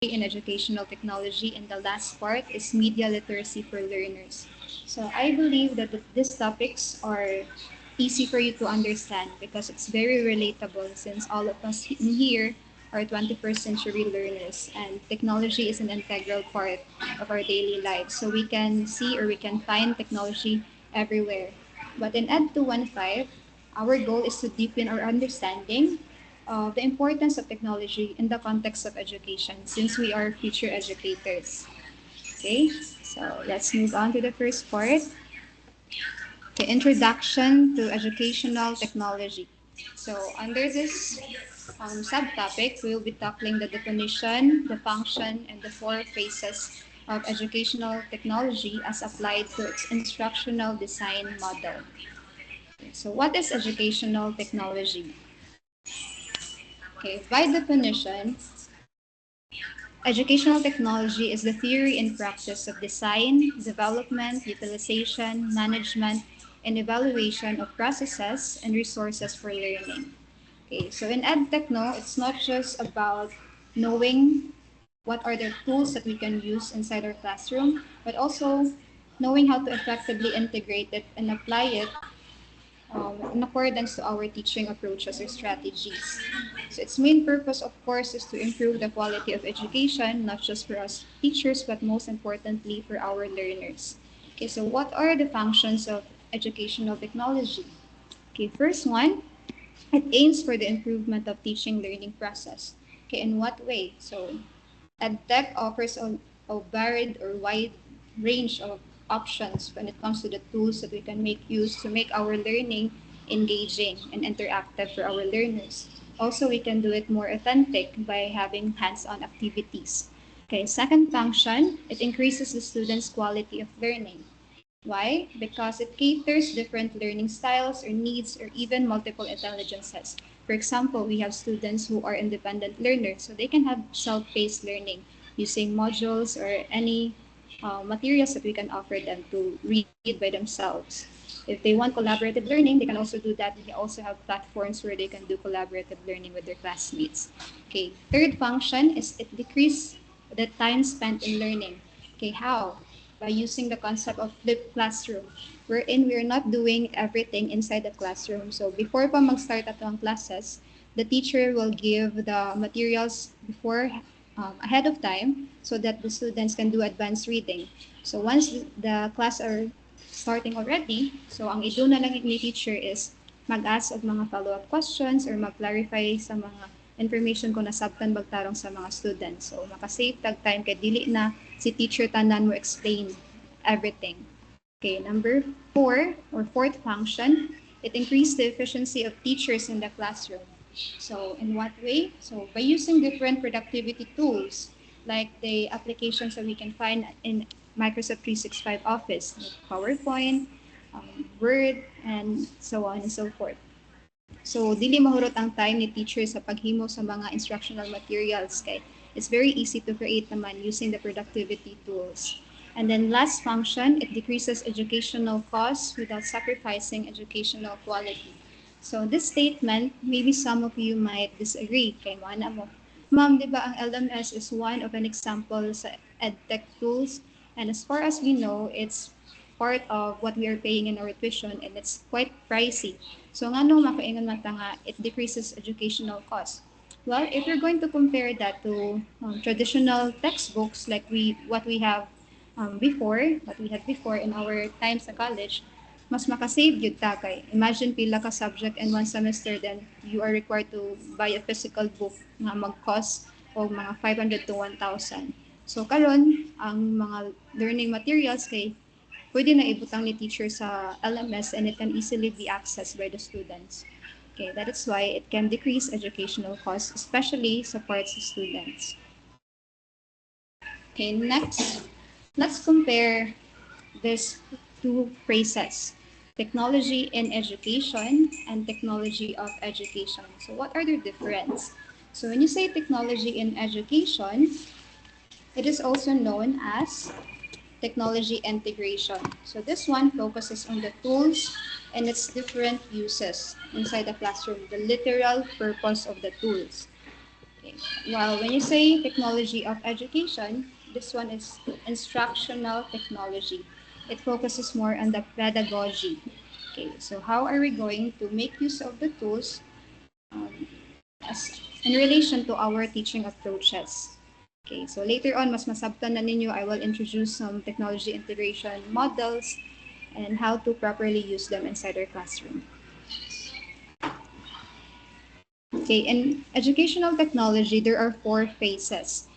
in educational technology, and the last part is media literacy for learners. So I believe that these topics are easy for you to understand because it's very relatable since all of us in here are 21st century learners and technology is an integral part of our daily lives. So we can see or we can find technology everywhere. But in Ed 215, our goal is to deepen our understanding the importance of technology in the context of education since we are future educators. Okay, so let's move on to the first part, the introduction to educational technology. So under this subtopic, we will be tackling the definition, the function, and the four phases of educational technology as applied to its instructional design model. So what is educational technology? Okay, by definition, educational technology is the theory and practice of design, development, utilization, management, and evaluation of processes and resources for learning. Okay, so in EdTech, it's not just about knowing what are the tools that we can use inside our classroom, but also knowing how to effectively integrate it and apply it in accordance to our teaching approaches or strategies. So its main purpose, of course, is to improve the quality of education, not just for us teachers, but most importantly for our learners. Okay, so what are the functions of educational technology? Okay, first one, it aims for the improvement of teaching learning process. Okay, in what way? So EdTech offers a varied or wide range of options when it comes to the tools that we can make use to make our learning engaging and interactive for our learners. Also, we can do it more authentic by having hands-on activities. Okay, second function, it increases the student's quality of learning. Why? Because it caters different learning styles or needs or even multiple intelligences. For example, we have students who are independent learners, so they can have self-paced learning using modules or any materials that we can offer them to read by themselves. If they want collaborative learning, they can also do that. We also have platforms where they can do collaborative learning with their classmates. Okay, third function is it decreases the time spent in learning. Okay, how? By using the concept of flipped classroom, wherein we're not doing everything inside the classroom. So before pa mag-start ato ang classes, the teacher will give the materials before ahead of time so that the students can do advanced reading. So once the class are starting already, so ang i-do na lang ni teacher is mag-ask og mga follow-up questions or mag-clarify sa mga information kung nasabtan bagtarong sa mga students. So makasave tag time kay dili na si teacher tanan mo explain everything. Okay, number four or fourth function, it increased the efficiency of teachers in the classroom. So in what way? So by using different productivity tools like the applications that we can find in Microsoft 365 Office, like PowerPoint, Word, and so on and so forth. So, dili mahurot ang time ni teacher sa paghimo sa mga instructional materials kay it's very easy to create naman using the productivity tools. And then last function, it decreases educational costs without sacrificing educational quality. So this statement, maybe some of you might disagree kay mana mo. Ma'am, di ba ang LMS is one of an example sa EdTech tools? And as far as we know, it's part of what we are paying in our tuition and it's quite pricey. So nga nung makaingon man ta nga, it decreases educational costs. Well, if you're going to compare that to traditional textbooks like what we have what we had before in our time sa college, mas makasave yun ta kay. Imagine pila ka subject in one semester, then you are required to buy a physical book na mag-cost o mga 500 to 1,000. So karon ang mga learning materials kay pwede na ibutang ni teacher sa LMS and it can easily be accessed by the students. Okay, that is why it can decrease educational costs, especially sa parts of students. Okay, next, let's compare these two phrases, technology in education and technology of education. So what are their difference? So when you say technology in education, it is also known as technology integration. So this one focuses on the tools and its different uses inside the classroom, the literal purpose of the tools. Okay. Well, when you say technology of education, this one is instructional technology. It focuses more on the pedagogy. Okay, so how are we going to make use of the tools as in relation to our teaching approaches? Okay, so later on, mas masabtan na ninyo, I will introduce some technology integration models and how to properly use them inside our classroom. Okay, in educational technology, there are four phases.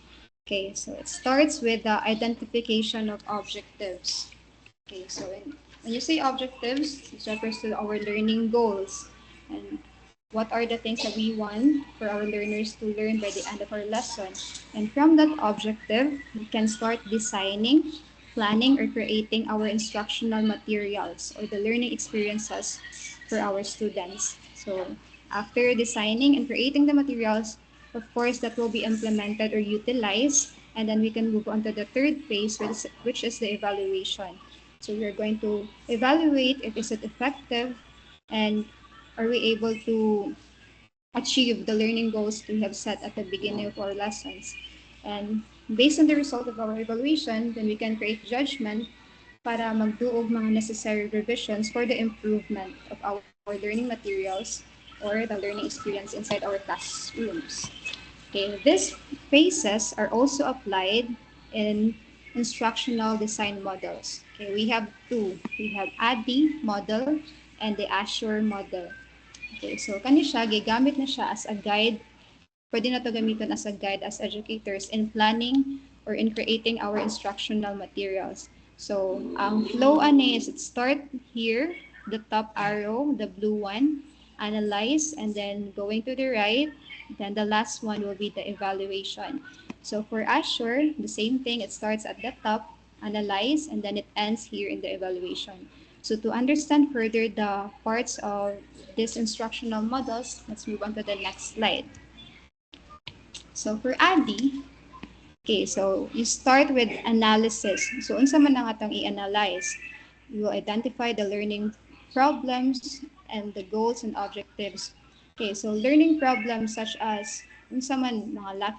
Okay, so it starts with the identification of objectives. Okay, so when you say objectives, it refers to our learning goals and what are the things that we want for our learners to learn by the end of our lesson. And from that objective, we can start designing, planning, or creating our instructional materials or the learning experiences for our students. So after designing and creating the materials, of course, that will be implemented or utilized. And then we can move on to the third phase, which is the evaluation. So we're going to evaluate if is it effective and are we able to achieve the learning goals we have set at the beginning of our lessons. And based on the result of our evaluation, then we can create judgment para magduog mga necessary revisions for the improvement of our learning materials or the learning experience inside our classrooms. Okay, these phases are also applied in instructional design models. Okay, we have two. We have ADDIE model and the Azure model. Okay, so kani siya, gigamit na siya as a guide. Pwede na to gamiton as a guide as educators in planning or in creating our instructional materials. So, ang flow ani is it start here, the top arrow, the blue one, analyze, and then going to the right, then the last one will be the evaluation. So for Azure, the same thing, it starts at the top, analyze, and then it ends here in the evaluation. So to understand further the parts of these instructional models, let's move on to the next slide. So for ADDIE, okay, so you start with analysis. So unsa man ang atong i-analyze? You will identify the learning problems and the goals and objectives. Okay, so learning problems such as unsa man mga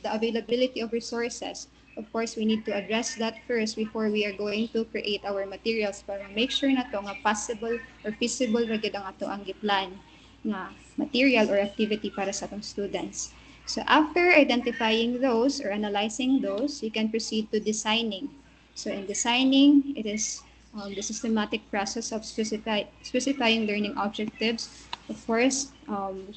the availability of resources. Of course, we need to address that first before we are going to create our materials para make sure na to nga possible or feasible ra gyud ang ato ang giplan nga material or activity para sa atong students. So after identifying those or analyzing those, you can proceed to designing. So in designing, it is the systematic process of specifying learning objectives, of course,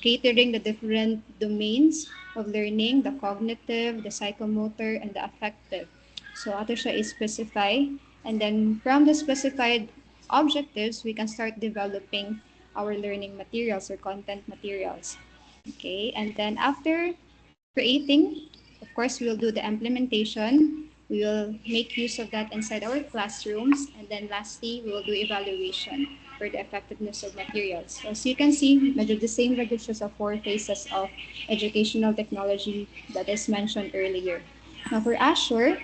catering the different domains of learning, the cognitive, the psychomotor, and the affective. So ato siya is specify, and then from the specified objectives, we can start developing our learning materials or content materials. Okay, and then after creating, of course, we will do the implementation. We will make use of that inside our classrooms. And then lastly, we will do evaluation for the effectiveness of materials. So as you can see, medyo the same registers of four phases of educational technology that is mentioned earlier. Now for Azure,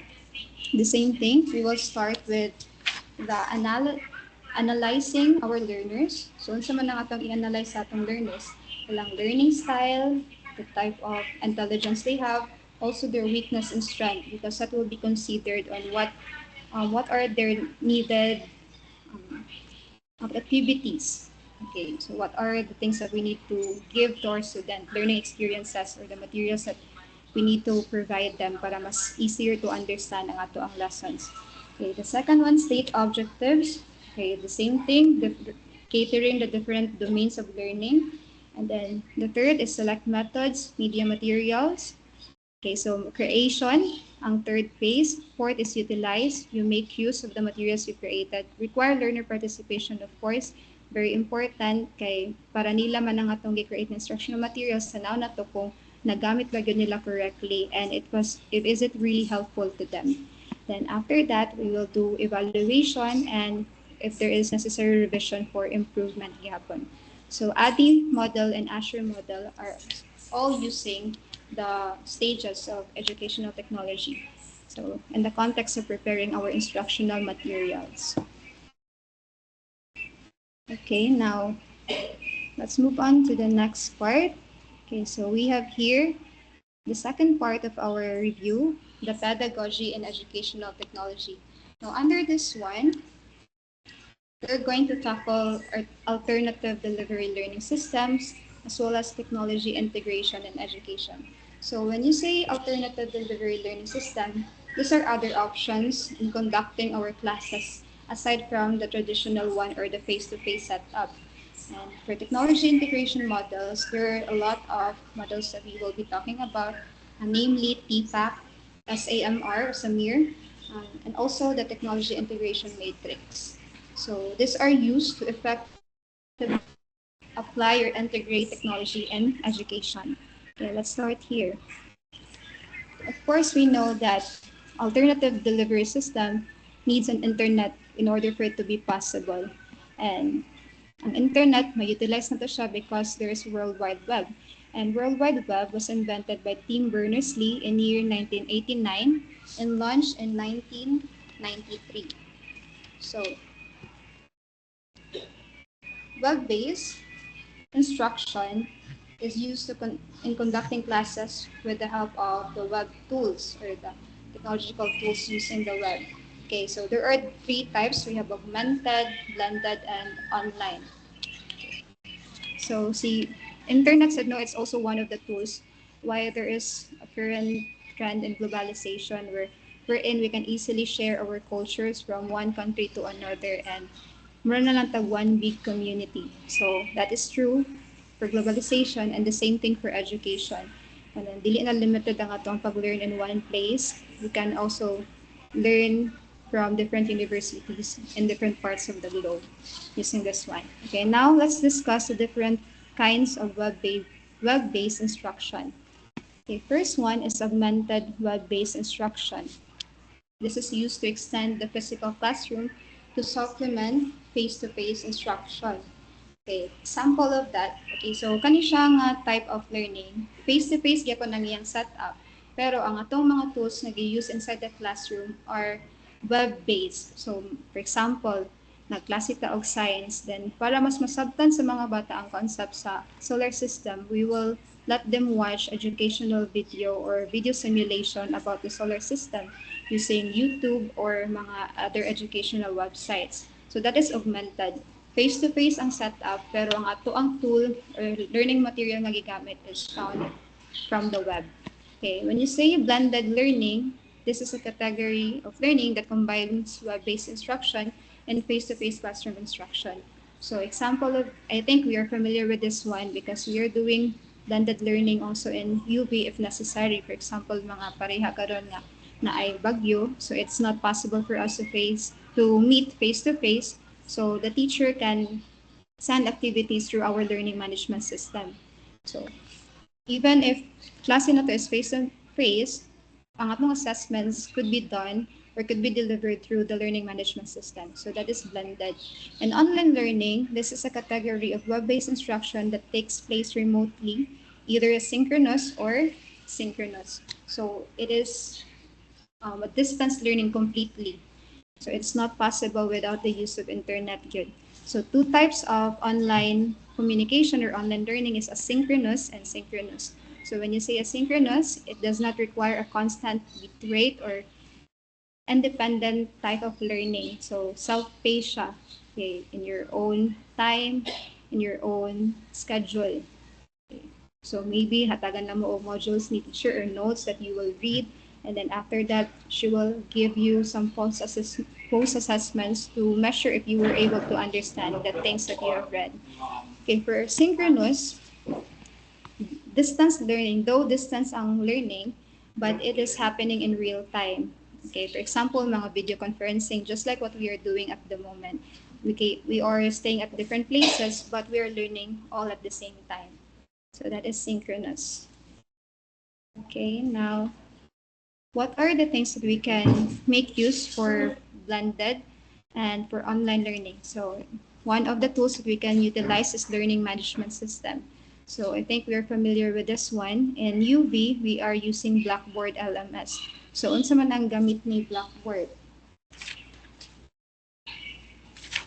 the same thing. We will start with the analyzing our learners. So unsa man ang atong i-analyze sa atong learners? Walang learning style, the type of intelligence they have, also their weakness and strength, because that will be considered on what are their needed um, activities. Okay, so what are the things that we need to give to our student, learning experiences or the materials that we need to provide them para mas easier to understand ang ato ang lessons. Okay, the second one, state objectives. Okay, the same thing, catering the different domains of learning. And then the third is select methods, media materials. Okay, so creation, ang third phase. Fourth is utilize. You make use of the materials you created. Require learner participation, of course. Very important kay para nila man ang atong gi-create na instructional materials tanaw na to kung nagamit ba gyud nila correctly and is it really helpful to them. Then after that, we will do evaluation and if there is necessary revision for improvement gihapon. So ADDIE model and Azure model are all using the stages of educational technology. So in the context of preparing our instructional materials. Okay, now let's move on to the next part. Okay, so we have here the second part of our review, the pedagogy and educational technology. Now, under this one, we're going to tackle alternative delivery learning systems as well as technology integration in education. So when you say alternative delivery learning system, these are other options in conducting our classes aside from the traditional one or the face-to-face setup. And for technology integration models, there are a lot of models that we will be talking about, namely TPAC, SAMR, SAMIR, and also the technology integration matrix. So these are used to effectively apply or integrate technology in education. Okay, let's start here. Of course, we know that alternative delivery system needs an internet in order for it to be possible. And ang internet, ma-utilize na to siya because there is World Wide Web. And World Wide Web was invented by Tim Berners-Lee in year 1989 and launched in 1993. So, web-based instruction is used in conducting classes with the help of the web tools or the technological tools using the web. Okay, so there are three types. We have augmented, blended, and online. So see, internet said no, it's also one of the tools why there is a current trend in globalization wherein we can easily share our cultures from one country to another and meron na lang tag one big community. So that is true for globalization and the same thing for education. And then dili na limited ang atong pag-learn in one place. We can also learn from different universities in different parts of the globe using this one. Okay, now let's discuss the different kinds of web-based instruction. Okay, first one is augmented web-based instruction. This is used to extend the physical classroom to supplement face-to-face instruction. Okay, example of that. Okay, so kani siya nga type of learning. Face-to-face gyapon ang iyang setup. Pero ang atong mga tools na gi-use inside the classroom are web-based. So, for example, nagklase ta og science, then para mas masabtan sa mga bata ang concept sa solar system, we will let them watch educational video or video simulation about the solar system using YouTube or mga other educational websites. So that is augmented. Face-to-face ang setup, pero ang ato ang tool or learning material nga gigamit is found from the web. Okay, when you say blended learning, this is a category of learning that combines web-based instruction and face-to-face classroom instruction. So example of, I think we are familiar with this one because we are doing blended learning also in UV if necessary. For example, mga pareha karon nga na ay bagyo, so it's not possible for us to meet face-to-face. So the teacher can send activities through our learning management system. So even if klase na to is face-to-face, ang atong assessments could be done or could be delivered through the learning management system. So that is blended. And online learning, this is a category of web-based instruction that takes place remotely, either asynchronous or synchronous. So it is a distance learning completely. So it's not possible without the use of internet yun. So two types of online communication or online learning is asynchronous and synchronous. So when you say asynchronous, it does not require a constant bit rate or independent type of learning. So self-paced siya, okay, in your own time, in your own schedule. Okay. So maybe hatagan na mo og modules ni teacher or notes that you will read, and then after that, she will give you some post-assessments to measure if you were able to understand the things that you have read. Okay, for synchronous, distance learning, though distance ang learning, but it is happening in real time. Okay, for example, mga video conferencing, just like what we are doing at the moment. We are staying at different places, but we are learning all at the same time. So that is synchronous. Okay, now, what are the things that we can make use for blended and for online learning? So one of the tools that we can utilize is learning management system. So I think we're familiar with this one. In UV, we are using Blackboard LMS. So unsa man ang gamit ni Blackboard?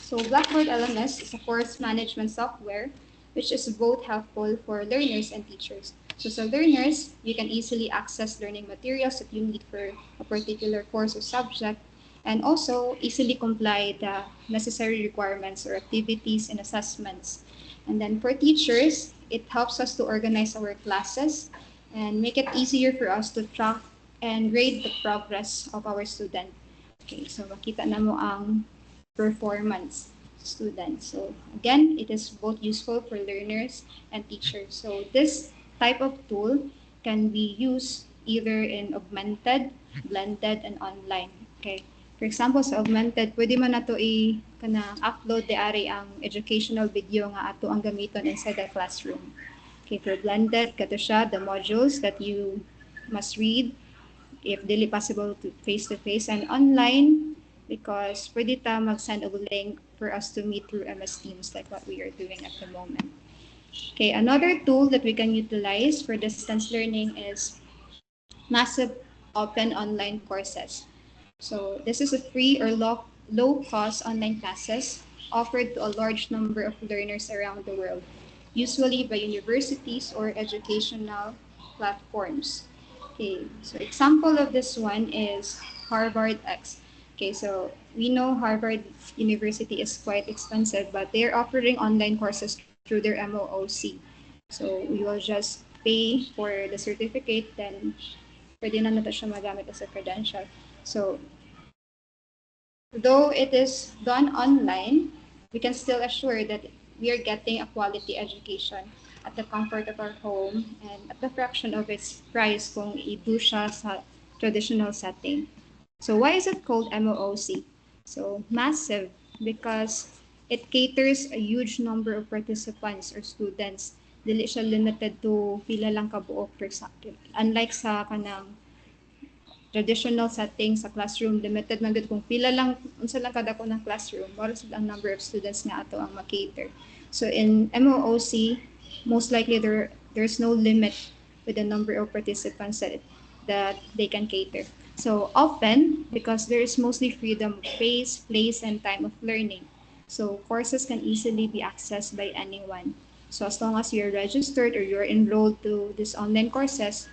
So Blackboard LMS is a course management software which is both helpful for learners and teachers. So as learners, you can easily access learning materials that you need for a particular course or subject, and also easily comply the necessary requirements or activities and assessments. And then for teachers, it helps us to organize our classes and make it easier for us to track and grade the progress of our student. Okay, so makita na mo ang performance students. So again, it is both useful for learners and teachers. So this type of tool can be used either in augmented, blended, and online. Okay. For example, sa augmented, pwede man nato kana upload di ari ang educational video nga ato ang gamiton inside the classroom. Okay, for blended, kato siya, the modules that you must read if dili possible to face, and online because pwede ta mag-send og link for us to meet through MS Teams like what we are doing at the moment. Okay, another tool that we can utilize for distance learning is massive open online courses. So this is a free or low cost online classes offered to a large number of learners around the world, usually by universities or educational platforms. Okay, so example of this one is Harvard X. Okay, so we know Harvard University is quite expensive, but they're offering online courses through their MOOC. So we will just pay for the certificate, then pwede na nato siya magamit as a credential. So though it is done online, we can still assure that we are getting a quality education at the comfort of our home and at the fraction of its price kung i-do siya sa traditional setting. So why is it called MOOC? So massive because it caters a huge number of participants or students. Dili siya limited to pila lang ka buok per example. Unlike sa kanang traditional setting sa classroom, limited man gud kung pila lang unsa lang kadako ng classroom, mao sad ang number of students nga ato ang makater. So in MOOC, most likely there's no limit with the number of participants that they can cater. So often, because there is mostly freedom of pace, place, and time of learning. So courses can easily be accessed by anyone. So as long as you're registered or you're enrolled to these online courses,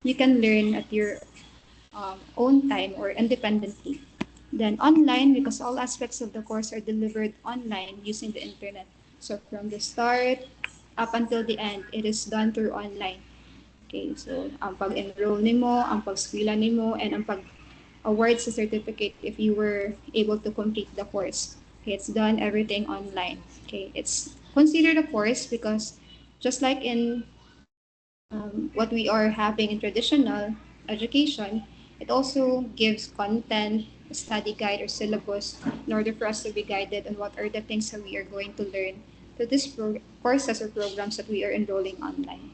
you can learn at your own time or independently. Then online, because all aspects of the course are delivered online using the internet. So from the start up until the end, it is done through online. Okay, so ang pag-enroll nimo, ang pag-skwela nimo, and ang pag-award sa certificate if you were able to complete the course. Okay, it's done everything online. Okay, it's considered a course because just like in what we are having in traditional education, it also gives content, a study guide or syllabus in order for us to be guided on what are the things that we are going to learn through these courses or programs that we are enrolling online.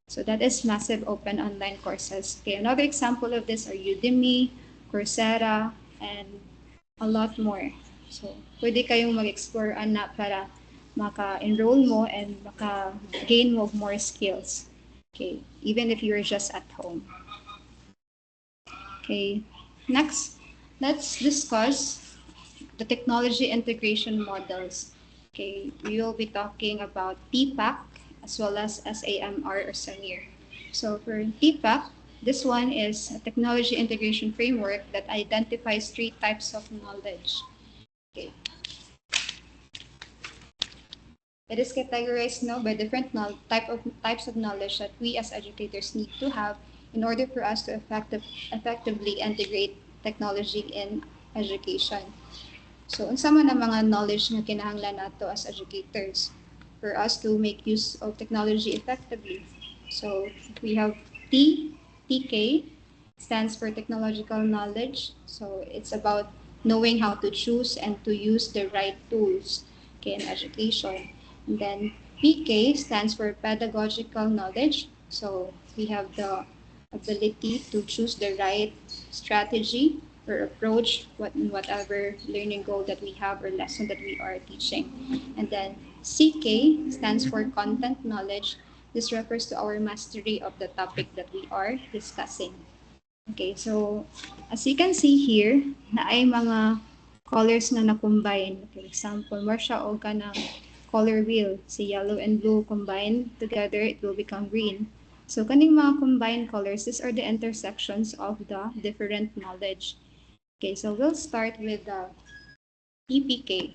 So that is massive open online courses. Okay, another example of this are Udemy, Coursera, and a lot more. So, pwede kayong mag-explore na para maka-enroll mo and maka-gain mo of more skills. Okay, even if you're just at home. Okay, next, let's discuss the technology integration models. Okay, we will be talking about TPAC as well as SAMR or SAMIR. So for TPAC, this one is a technology integration framework that identifies three types of knowledge. Okay. It is categorized now by different types of knowledge that we as educators need to have in order for us to effectively integrate technology in education. So, unsa man ang mga knowledge nga kinahanglan nato as educators for us to make use of technology effectively. So, we have TK stands for technological knowledge. So, it's about knowing how to choose and to use the right tools in education. And then PK stands for pedagogical knowledge. So, we have the ability to choose the right strategy or approach whatever learning goal that we have or lesson that we are teaching. And then CK stands for content knowledge. This refers to our mastery of the topic that we are discussing. Okay, so as you can see here, na ay mga colors na na-combine. For example, more siya o ka ng color wheel. Si yellow and blue combined together, it will become green. So kaning mga combined colors, these are the intersections of the different knowledge. Okay, so we'll start with the TPK.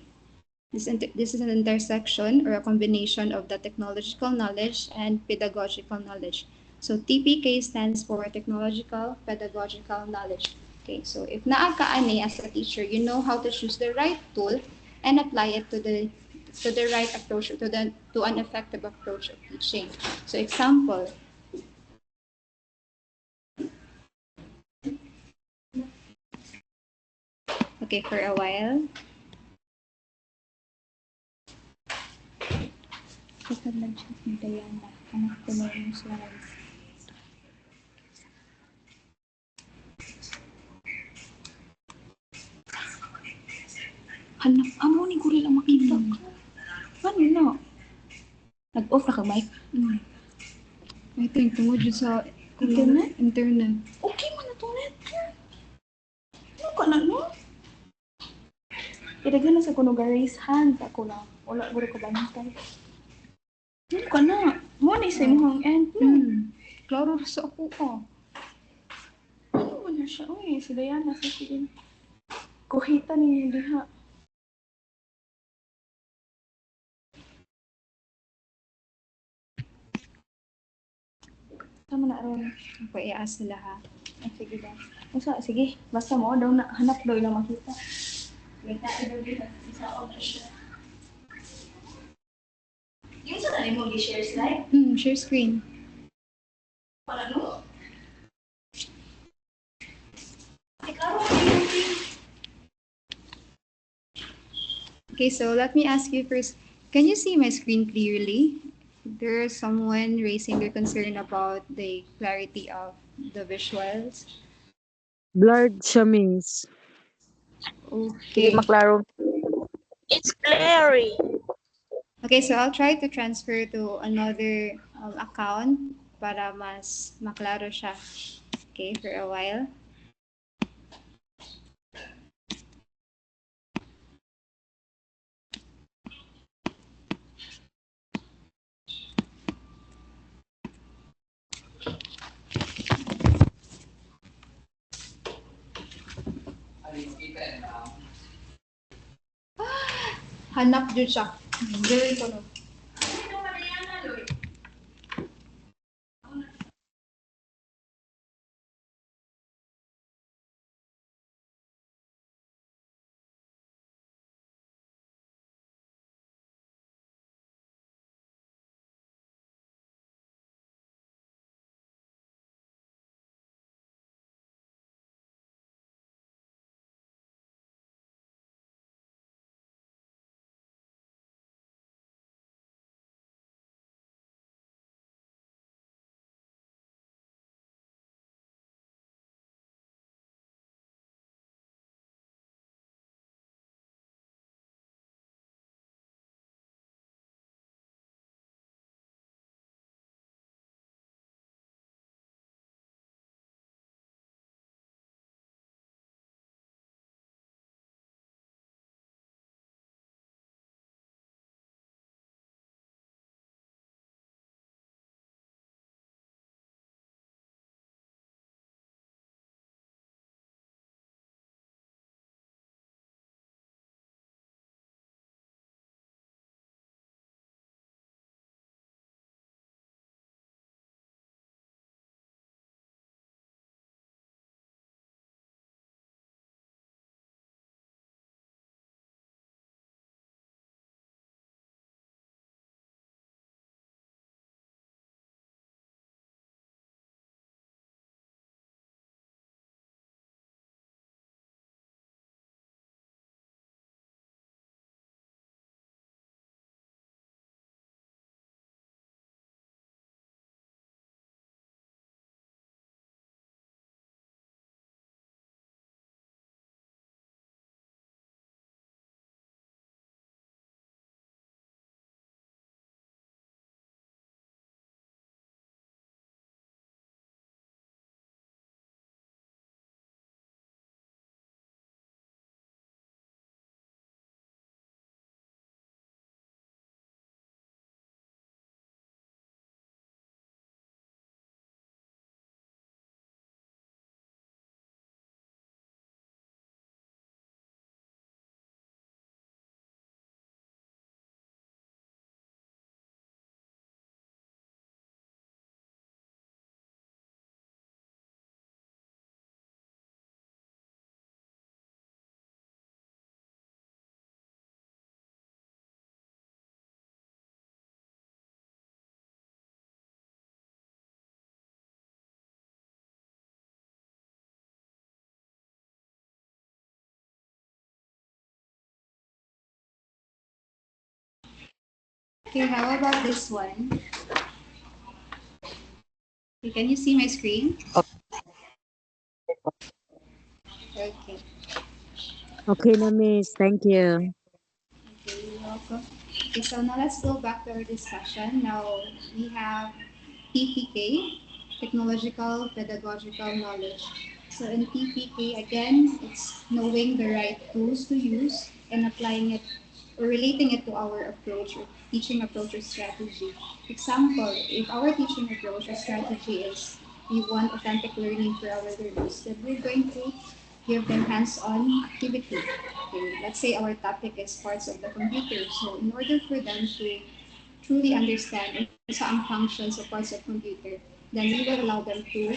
This is an intersection or a combination of the technological knowledge and pedagogical knowledge. So TPK stands for technological pedagogical knowledge. Okay, so if naa ka ani as a teacher, you know how to choose the right tool and apply it to the right approach to an effective approach of teaching. So example, okay, for a while. Kapag nag-chat ni Diana, anak ko na yung slides. Hanap, amo ni ko rin lang makita. Ano na? Nag-off na ka, Mike? I think tungod yun sa Internet? internet. Okay man na to, net. Ano ka na, no? Ilagyan na sa kuno ga-raise hand. Ako na. Wala ko rin ko bantay. Ano ka na? Mo na isa mo end, no? Klaro sa ako ka. Ano man na siya? Uy, si Diana, sa siin. Kuhita ninyo diha. Tama na ron. Ako i-ask sila ha. Sige ba? Usa, sige. Basta mo daw na hanap daw ilang makita. Wait na, daw dito. Isa o na siya. Yung sa tanin mo, share slide? Share screen. Para no? Ay, klaro. Okay, so let me ask you first. Can you see my screen clearly? There is someone raising their concern about the clarity of the visuals. Blurred siya, miss. Hindi Okay. maklaro. It's blurry. Okay, so I'll try to transfer to another account para mas maklaro siya. Okay, for a while. Hanap dyan siya. Very tunog. Okay, how about this one? Okay, can you see my screen? Okay. Okay na, Miss. Thank you. Okay, you're welcome. Okay, so now let's go back to our discussion. Now we have TPK, technological pedagogical knowledge. So in TPK, again, it's knowing the right tools to use and applying it or relating it to our approach or teaching approach or strategy. Example, if our teaching approach or strategy is we want authentic learning for our learners, then we're going to give them hands-on activity. Okay, let's say our topic is parts of the computer. So in order for them to truly understand saan functions of parts of computer, then we will allow them to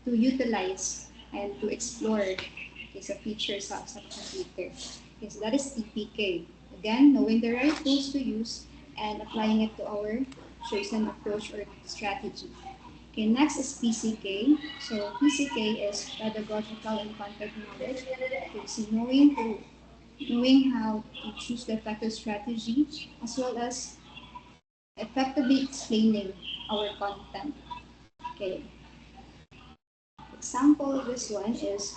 utilize and to explore sa features sa computer. Okay, so that is TPK. Again, knowing the right tools to use and applying it to our chosen approach or strategy. Okay, next is PCK. So PCK is pedagogical and content knowledge. Okay, so knowing how to choose the effective strategy as well as effectively explaining our content. Okay, example of this one is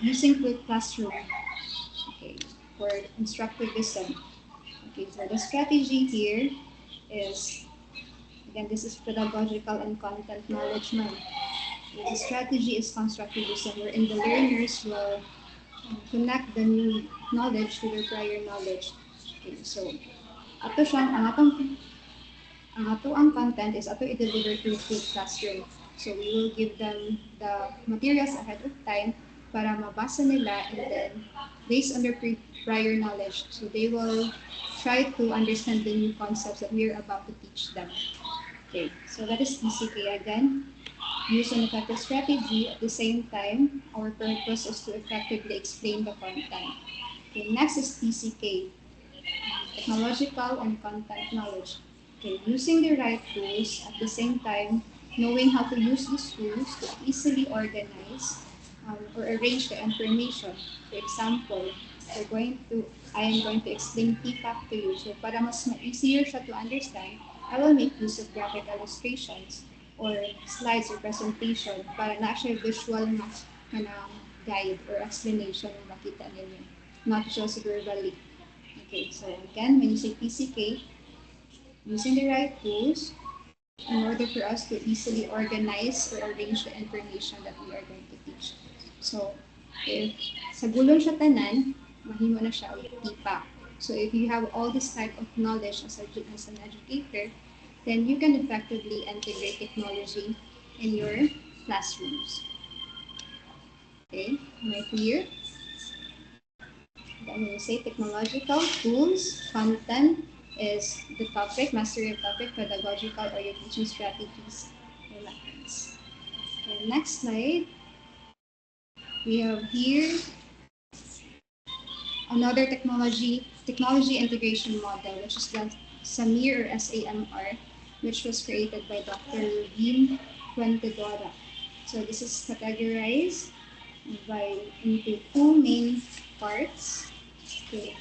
using Flip Classroom, okay, for instructivism. Okay, so the strategy here is, again, this is pedagogical and content knowledge. The strategy is constructivism, wherein the learners will connect the new knowledge to their prior knowledge. Okay, so ato siyang, ang ato ang content is ato i-deliver to the classroom. So we will give them the materials ahead of time para mabasa nila, and then based on their prior knowledge, so they will try to understand the new concepts that we are about to teach them. Okay, so that is PCK again. Use an effective strategy. At the same time, our purpose is to effectively explain the content. Okay, next is TCK, technological and content knowledge. Okay, using the right tools at the same time, knowing how to use these tools to easily organize or arrange the information. For example, I am going to explain PPAC to you. So para mas easier siya to understand, I will make use of graphic illustrations or slides or presentation para na siya visual na guide or explanation na makita ninyo, not just verbally. Okay, so again, when you say PCK, using the right tools in order for us to easily organize or arrange the information that we are going to teach. So, if sa gulong siya tanan, mahimo na siya og TPAC. So, if you have all this type of knowledge as an educator, then you can effectively integrate technology in your classrooms. Okay, am I clear? Then when you say technological tools, content is the topic, mastery of topic, pedagogical or your teaching strategies or methods. Okay, next slide. We have here another technology integration model, which is the SAMIR or SAMR, which was created by Dr. Rubin Fuentedora. So this is categorized into two main parts. Okay,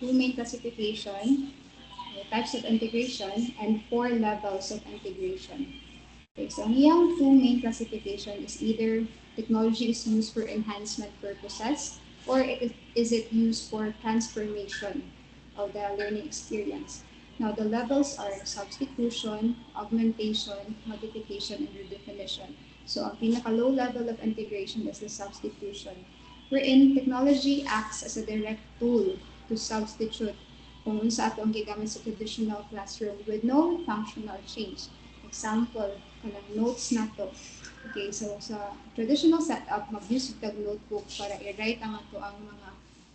two main classification, types of integration, and four levels of integration. Okay, so ang two main classification is either technology is used for enhancement purposes or is it used for transformation of the learning experience. Now, the levels are substitution, augmentation, modification, and redefinition. So, ang pinaka-low level of integration is the substitution, wherein technology acts as a direct tool to substitute kung unsa ato ang gigamit sa traditional classroom with no functional change. Example, kanang notes na to. Okay, so sa traditional setup, mag-use ito notebook para i-write ang ato ang mga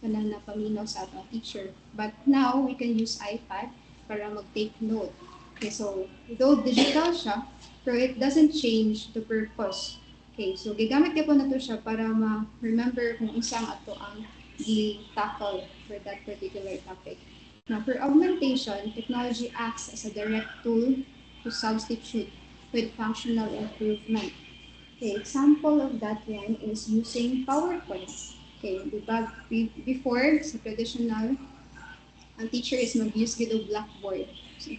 kanang napaminaw sa atong teacher. But now, we can use iPad para mag-take note. Okay, so though digital siya, pero it doesn't change the purpose. Okay, so gigamit ka po na to siya para ma-remember kung isang ato ang i-tackle for that particular topic. Now, for augmentation, technology acts as a direct tool to substitute with functional improvement. Okay, example of that one is using PowerPoint. Okay, before sa traditional ang teacher is mag-use gid og blackboard. So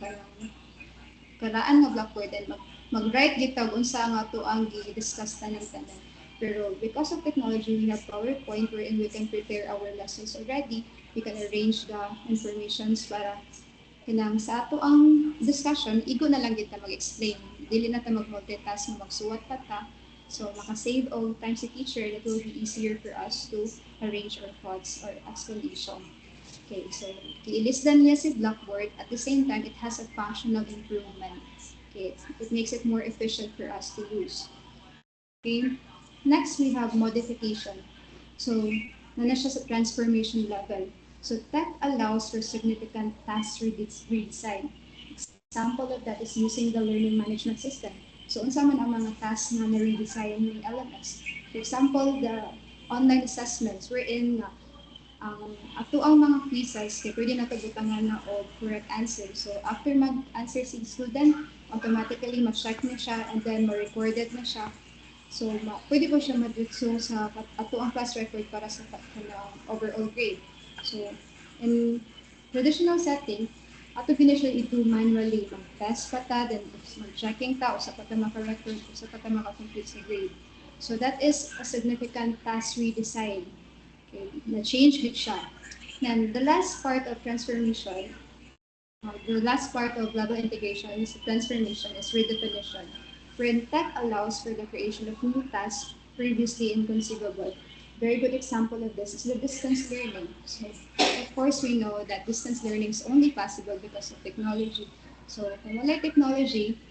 karaan nga blackboard and mag-write gid tag unsa nga to ang gi-discuss tanan tanan. Pero because of technology, we have PowerPoint wherein we can prepare our lessons already. We can arrange the informations para kanang sa ato ang discussion, igo na lang kita mag-explain. Dili na ta mag-multitask nga magsuwat pa ta. So, maka-save all time si teacher, that will be easier for us to arrange our thoughts or explanation. Okay, so i-list niya si Blackboard. At the same time, it has a functional improvement. Okay, it makes it more efficient for us to use. Okay, next we have modification. So, na siya sa transformation level. So, tech allows for significant task redesign. Example of that is using the learning management system. So, unsa man ang mga tasks na na-redesign ng LMS. For example, the online assessments wherein ato ang mga quizzes kay pwede na butangan na o correct answer. So, after mag-answer si student, automatically ma-check na siya and then ma-recorded na siya. So, pwede po siya madutso sa ato ang class record para sa overall grade. So, in traditional setting, ato finish ito manually mag-test pa ta, then mag-checking ta, o sa pata maka-record, o sa pata maka-complete sa grade. So, that is a significant task redesign. Okay, na-change gid siya. And the last part of transformation, the last part of level integration is transformation is redefinition, wherein tech allows for the creation of new tasks previously inconceivable. Very good example of this is the distance learning. So, of course, we know that distance learning is only possible because of technology. So, kung wala technology,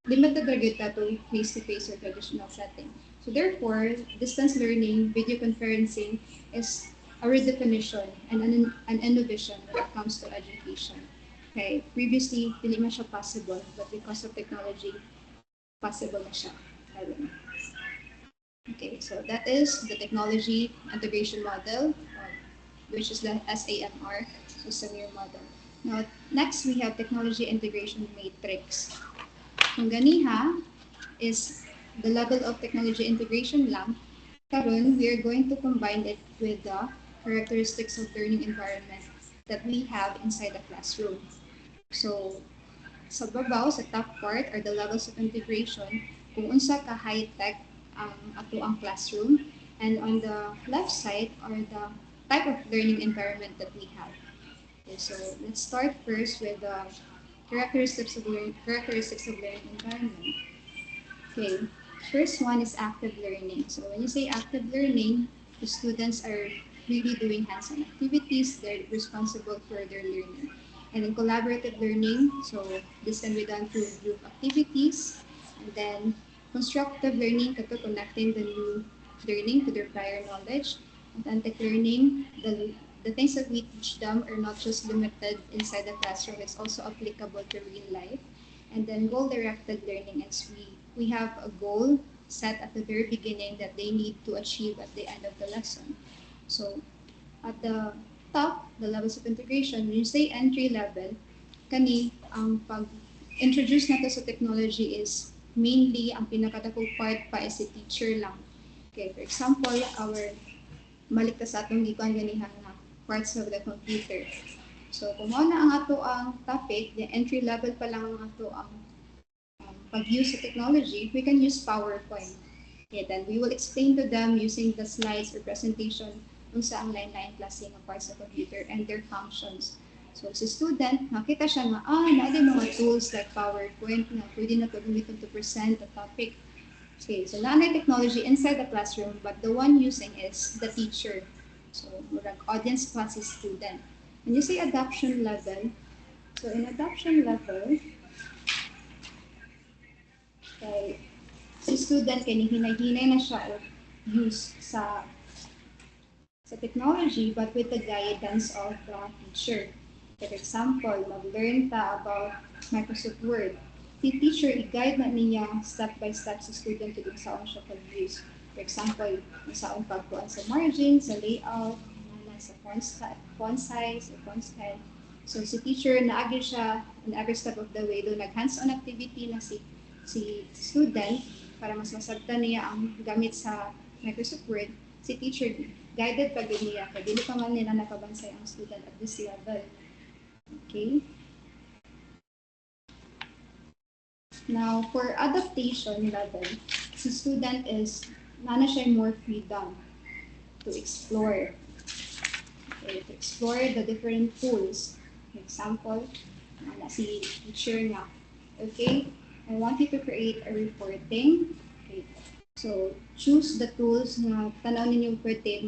limited ra gyud ta to face-to-face or traditional setting. So, therefore, distance learning, video conferencing is a redefinition and an innovation when it comes to education. Okay, previously, hindi man siya possible, but because of technology, possible na siya. Okay, so that is the technology integration model, which is the SAMR, so Samir model. Now, next we have technology integration matrix. Kung ganiha is the level of technology integration lang, karon we are going to combine it with the characteristics of learning environment that we have inside the classroom. So, sa babaw, sa top part are the levels of integration, kung unsa ka high-tech ato ang classroom, and on the left side are the type of learning environment that we have. Okay, so let's start first with the characteristics of learning environment. Okay, first one is active learning. So when you say active learning, the students are really doing hands-on activities. They're responsible for their learning. And in collaborative learning, so this can be done through group activities, and then constructive learning, connecting the new learning to their prior knowledge. Authentic learning, the things that we teach them are not just limited inside the classroom, it's also applicable to real life. And then goal-directed learning, as we have a goal set at the very beginning that they need to achieve at the end of the lesson. So at the top, the levels of integration, when you say entry level, kani ang pag-introduce nato sa technology is mainly ang pinakadakong part pa is si teacher lang. Okay, for example, balik ta sa atong gikuan ganihang parts of the computer. So, kung mao na ang ato ang topic, the entry level pa lang ang ato ang pag-use sa technology, we can use PowerPoint. Okay, then we will explain to them using the slides or presentation kung sa ang line-line klase ng parts of the computer and their functions. So, si student, nakita siya na, natin mga tools like PowerPoint na pwede na gamitin to present the topic. Okay, so naanay technology inside the classroom, but the one using is the teacher. So, murag audience plus is student. When you say adoption level, so in adoption level, okay, si student kay hinay-hinay na siya o use sa technology, but with the guidance of the teacher. For example, mag-learn ta about Microsoft Word. The teacher, i-guide na niya step by step sa student kung saan siya pag-use. For example, kung saan pagkuhan sa margin, sa layout, sa font size, font style. So, si teacher, naagin siya in every step of the way. Doon, nag-hands-on activity na si student para mas masabtan niya ang gamit sa Microsoft Word. Si teacher, guided pa niya. Kaya dili pa man nila nakabansay ang student at this level. Okay. Now, for adaptation level, the student is nana siya more freedom to explore. Okay, to explore the different tools. For example, na si teacher nga. Okay, I want you to create a reporting. Okay. So, choose the tools na tanaw ninyo pwede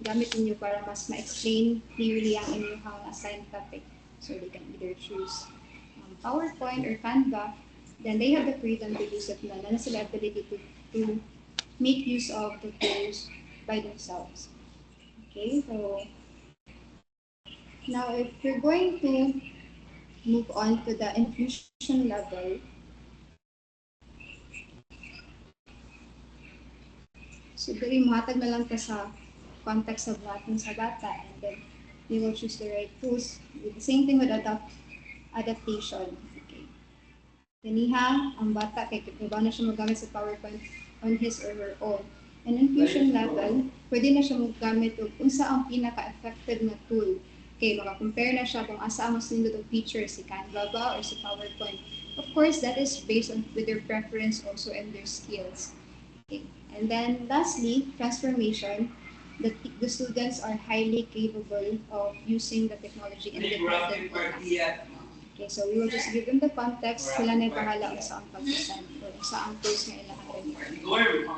gamit ninyo para mas ma-explain clearly ang inyong assigned topic. So, they can either choose PowerPoint or Canva. Then they have the freedom to use it na sila ability to make use of the tools by themselves. Okay, so now if we're going to move on to the infusion level, so dali mahatag na lang ta sa context of natin sa bata, and then we will choose the right tools. The same thing with adaptation. Okay. Kaniha, ang bata, kay iba na siya magamit sa PowerPoint on his or her own. And infusion level, pwede na siya magamit kung sa ang pinaka-effective na tool. Okay, maka-compare na siya kung asa ang mas nindot ng feature, si Canva ba or si PowerPoint. Of course, that is based on with their preference also and their skills. Okay. And then lastly, transformation. The students are highly capable of using the technology independently. Okay, so we will just give them the context, sila na bahala kung saan pag-present or kung saan tools na ilang.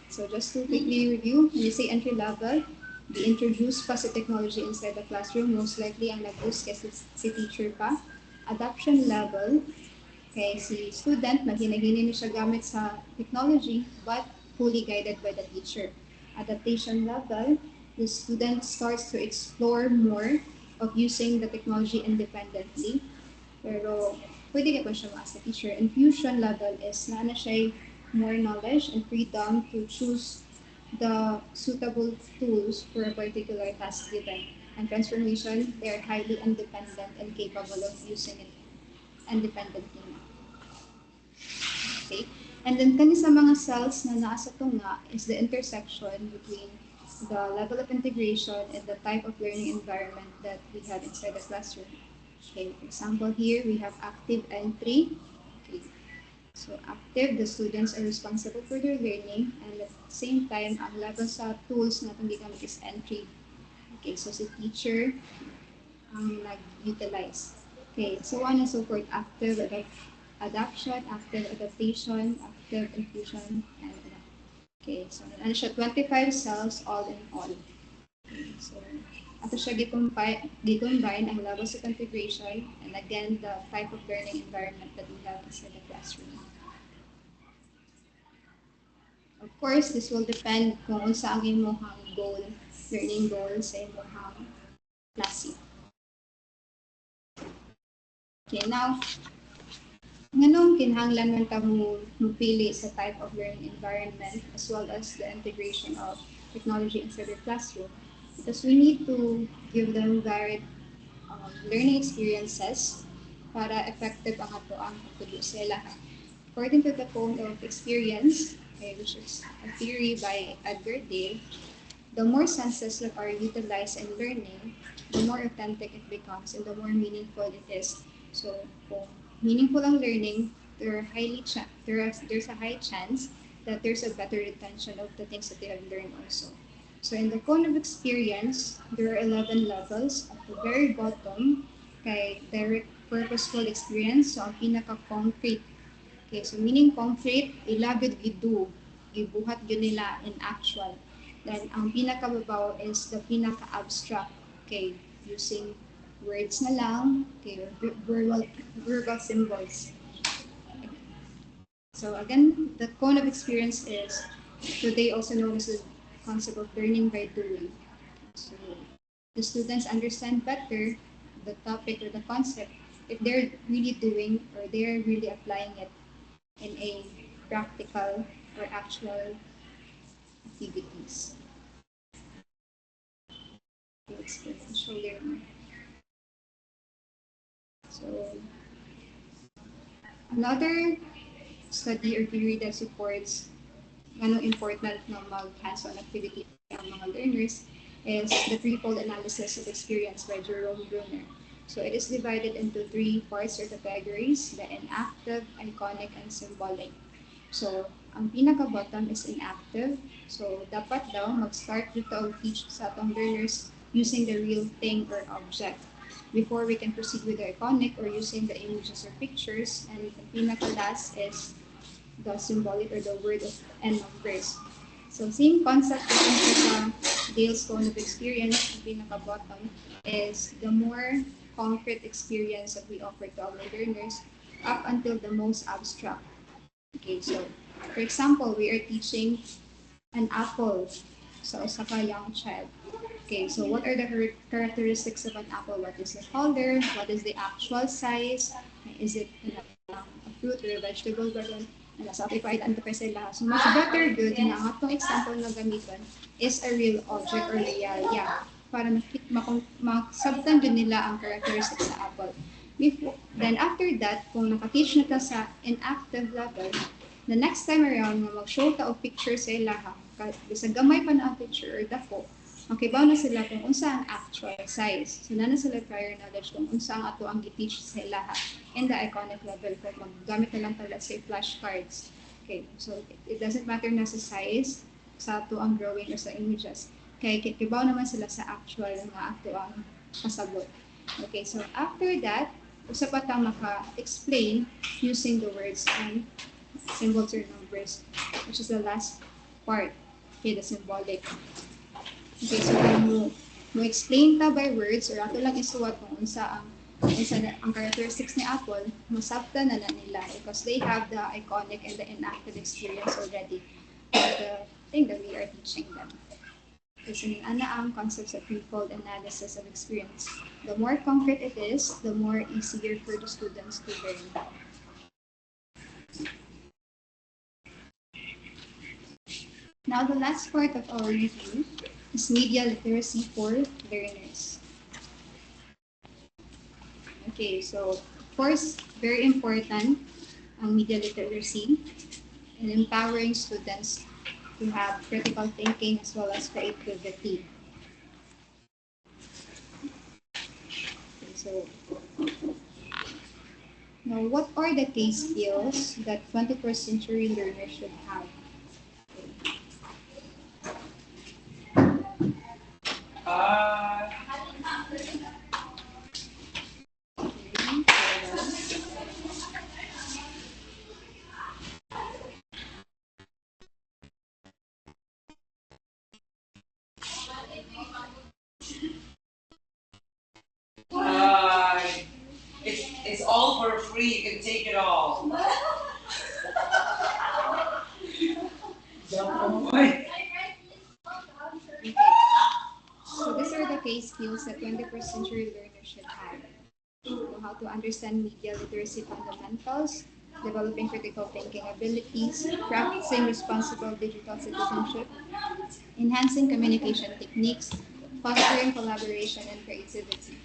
So just to quickly review, when you say entry level, the introduce pa sa technology inside the classroom, most likely ang nag-use kasi si teacher pa. Adoption level, okay, si student, maghinaghini na siya gamit sa technology, but fully guided by the teacher. Adaptation level, the student starts to explore more of using the technology independently. Pero pwede ka pa siya as a teacher. Infusion level is na siya more knowledge and freedom to choose the suitable tools for a particular task given. And transformation, they are highly independent and capable of using it independently. Okay? And then kani sa mga cells na nasa tunga is the intersection between the level of integration and the type of learning environment that we have inside the classroom. Okay, for example, here we have active entry. Okay. So active, the students are responsible for their learning, and at the same time, ang level sa tools na itong gigamit is entry. Okay, so si teacher ang nag-utilize. Okay, so on and so forth, active adaptation, active adaptation, active infusion, and okay, so ano siya, 25 cells all in all. Okay, so ato siya gi-combine ang levels of integration and again the type of learning environment that we have inside the classroom. Of course, this will depend kung unsa ang imong goal, learning goal sa imong klase. Okay, now nganong kinahanglan man ta mupili sa type of learning environment as well as the integration of technology inside the classroom, because we need to give them varied learning experiences para effective ang ato ang pagtudo sila. According to the code of experience, okay, which is a theory by Edgar Dale, the more senses that are utilized in learning, the more authentic it becomes and the more meaningful it is. So, kung meaningful ang learning, there's a high chance that there's a better retention of the things that they have learned also. So in the cone of experience, there are 11 levels. At the very bottom, kay direct purposeful experience, so ang pinaka-concrete. Okay, so meaning concrete, ilagad gidu, gibuhat yun nila in actual. Then ang pinaka-babaw is the pinaka-abstract. Okay, using words na lang, okay, verbal symbols. Okay. So again, the cone of experience is today also known as the concept of learning by doing. So the students understand better the topic or the concept if they're really doing or they're really applying it in a practical or actual activities. Experiential learning. So another study or theory that supports anong important na mag-hands-on activity ang mga learners is the threefold analysis of experience by Jerome Bruner. So it is divided into three parts or categories: the inactive, iconic, and symbolic. So, ang pinaka-bottom is inactive. So, dapat daw mag-start dito o teach sa atong learners using the real thing or object before we can proceed with the iconic or using the images or pictures. And the pinaka-last is the symbolic or the word of and numbers. So, same concept din siya sa Dale's Cone of Experience. Ang pinaka-bottom is the more concrete experience that we offer to our learners up until the most abstract. Okay, so for example, we are teaching an apple sa usa ka young child. Okay, so what are the characteristics of an apple? What is the color? What is the actual size? Is it a fruit or a vegetable? Ganon. Nasa applied and sila. So much better good na ang atong example na gamiton is a real object or realia para masabtan din nila ang characteristics sa apple. Then after that, kung nakateach na ka sa inactive level, the next time around nga mag-show ta og picture sa ilaha, bisag gamay pa na ang picture or dako, makibaw na sila kung unsa ang actual size. So na sila prior knowledge kung unsa ang ato ang giteach sa ilaha in the iconic level kung maggamit na lang pala say flashcards. Okay, so it doesn't matter na sa size sa ato ang drawing or sa images. Kaya kibaw naman sila sa actual nga ato ang kasabot. Okay, so after that, usa pa tang maka-explain using the words and symbols or numbers, which is the last part, okay, the symbolic. Okay, so kung mo-explain ta by words or ato lang isuwat kung unsa ang characteristics ni Apple, masabta na nila because they have the iconic and the inactive experience already of the thing that we are teaching them. Kasi ana ang concepts of threefold analysis of experience. The more concrete it is, the more easier for the students to learn. Now, the last part of our review is media literacy for learners. Okay, so of course, very important ang media literacy in empowering students to have critical thinking as well as creativity. Okay, so now, what are the key skills that 21st century learners should have? It's all for free. You can take it all. Okay. So these are the key skills that 21st century learners should have. So how to understand media literacy fundamentals, developing critical thinking abilities, practicing responsible digital citizenship, enhancing communication techniques, fostering collaboration and creativity.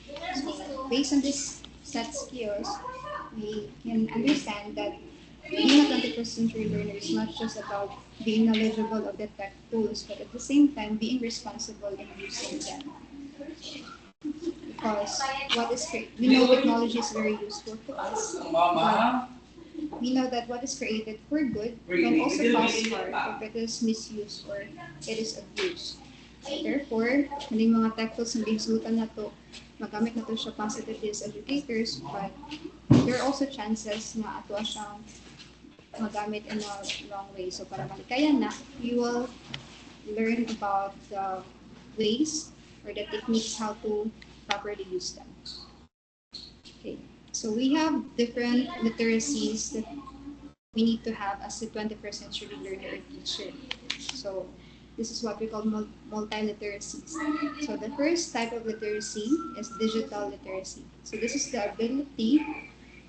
So based on these set skills, we can understand that being a 21st century learner is not just about being knowledgeable of the tech tools, but at the same time being responsible in using them. Because we know technology is very useful to us, but we know that what is created for good can also cause harm if it is misused or it is abused. So therefore, maning mga tech tools na ginsutan na to, magamit na to siya positively as educators, but there are also chances na ato siyang magamit in a wrong way. So para malikayan na, you will learn about the ways or the techniques how to properly use them. Okay, so we have different literacies that we need to have as a 21st century learner or teacher. So this is what we call multi-literacies. So the first type of literacy is digital literacy. So this is the ability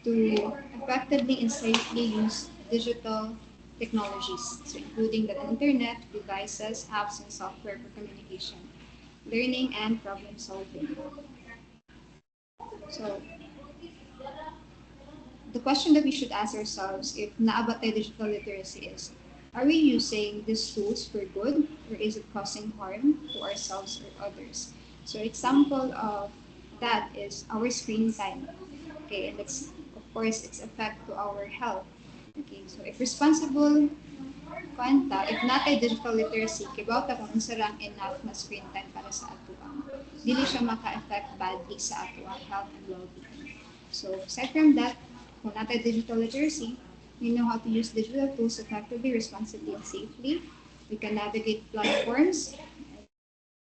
to effectively and safely use digital technologies, so including the internet, devices, apps, and software for communication, learning, and problem solving. So the question that we should ask ourselves if naabot tayo digital literacy is, are we using these tools for good or is it causing harm to ourselves or others? So example of that is our screen time. Okay, and it's of course its effect to our health. Okay, so if responsible kwanta, if natay digital literacy, kibaw ta kung unsa lang enough na screen time para sa atuang. Dili siya maka-affect badly sa atuang health and well-being. So aside from that, kung natay digital literacy, we know how to use digital tools effectively, responsibly, and safely. We can navigate platforms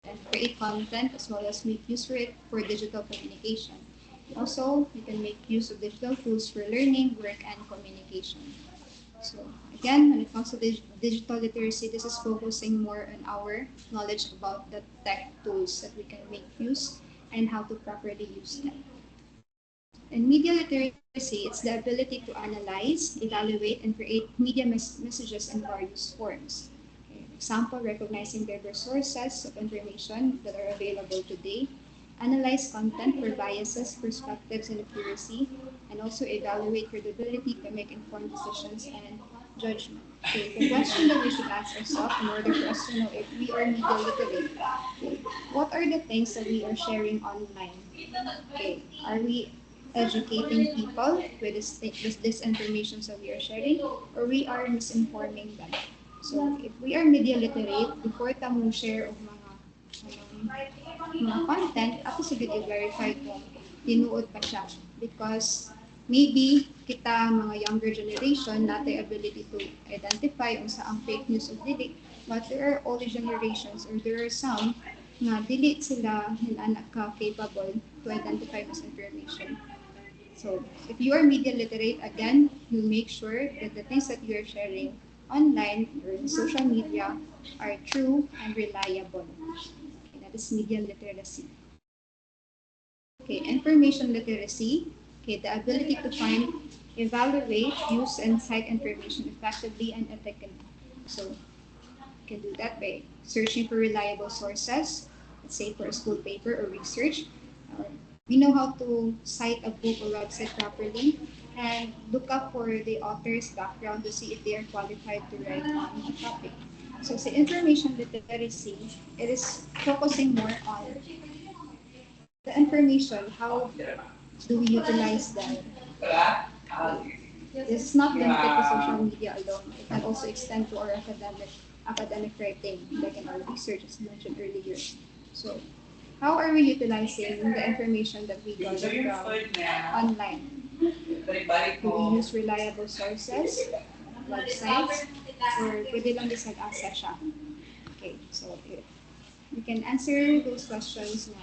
and create content as well as make use for it for digital communication. Also, we can make use of digital tools for learning, work, and communication. So again, when it comes to digital literacy, this is focusing more on our knowledge about the tech tools that we can make use and how to properly use them. And media literacy, it's the ability to analyze, evaluate, and create media messages in various forms. Okay, example, recognizing diverse sources of information that are available today, analyze content for biases, perspectives, and accuracy, and also evaluate credibility to make informed decisions and judgment. Okay, the question that we should ask ourselves in order for us to know if we are media literate, okay, what are the things that we are sharing online? Okay, are we educating people with this information that we are sharing, or we are misinforming them? So if we are media literate, before ta mo share og mga content, ako sige i-verify kung tinuod pa siya. Because maybe kita mga younger generation natin ability to identify kung sa ang fake news o dili. But there are older generations or there are some na dili sila anak ka capable to identify misinformation. So if you are media literate, again, you make sure that the things that you are sharing online or in social media are true and reliable. Okay, that is media literacy. Okay, information literacy. Okay, the ability to find, evaluate, use, and cite information effectively and ethically. So you can do that by searching for reliable sources, let's say for a school paper or research. We know how to cite a book or website properly and look up for the author's background to see if they are qualified to write on a topic. So sa information literacy, it is focusing more on the information, how do we utilize them? This is not limited to social media alone. It can also extend to our academic writing, like in our research as mentioned earlier. So how are we utilizing the information that we got from online? Do we use reliable sources, websites, or pwede lang bisag asa siya? Okay, so if we can answer those questions na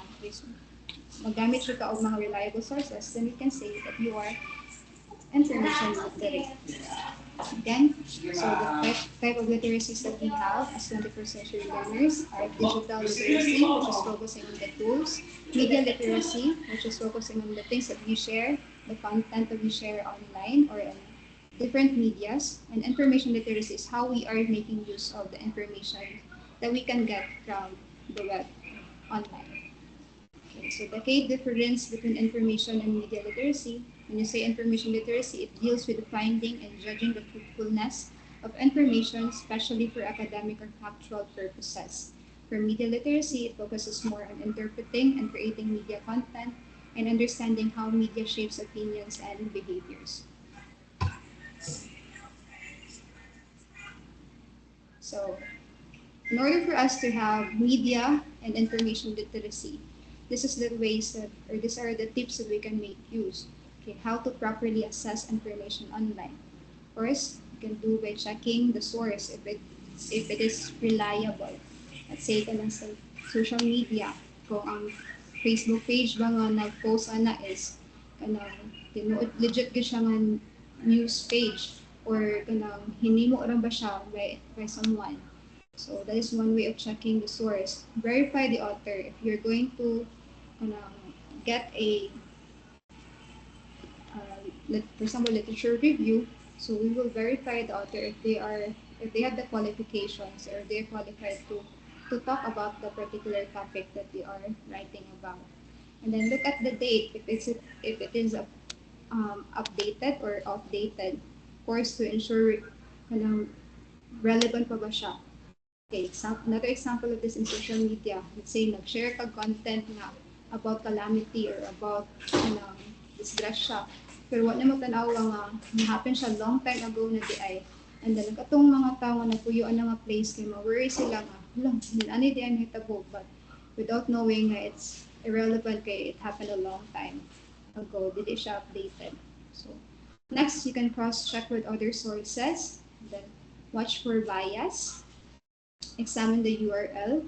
magamit siya ka og mga reliable sources, then we can say that you are information literate. Again, so the type of literacies that we have as 21st century learners are digital literacy, which is focusing on the tools, media literacy, which is focusing on the things that we share, the content that we share online or in different medias, and information literacy is how we are making use of the information that we can get from the web online. Okay, so the key difference between information and media literacy, when you say information literacy, it deals with the finding and judging the truthfulness of information, especially for academic or factual purposes. For media literacy, it focuses more on interpreting and creating media content and understanding how media shapes opinions and behaviors. So, in order for us to have media and information literacy, this is the ways that, or these are the tips that we can make use. Okay, how to properly assess information online. First, you can do by checking the source if it is reliable. Let's say ka sa social media, kung ang Facebook page ba nga nag-post ana is kanang legit ka siya nga news page or kanang hinimo ra ba siya by someone. So that is one way of checking the source. Verify the author. If you're going to get a, for example, literature review, so we will verify the author if they have the qualifications or they're qualified to talk about the particular topic that they are writing about. And then look at the date if it is updated or outdated. Of course, to ensure relevant pa ba siya. Okay, another example of this in social media. Let's say nag-share ka content na about calamity or about disgrasya. Pero wala mo tanawa nga happen siya long time ago na di ay. And then katong mga tao na puyoan na nga place kay ma-worry sila nga, lang, ani di ay hitabo, but without knowing na it's irrelevant kay it happened a long time ago, dili siya updated. So next, you can cross-check with other sources, then watch for bias, examine the URL,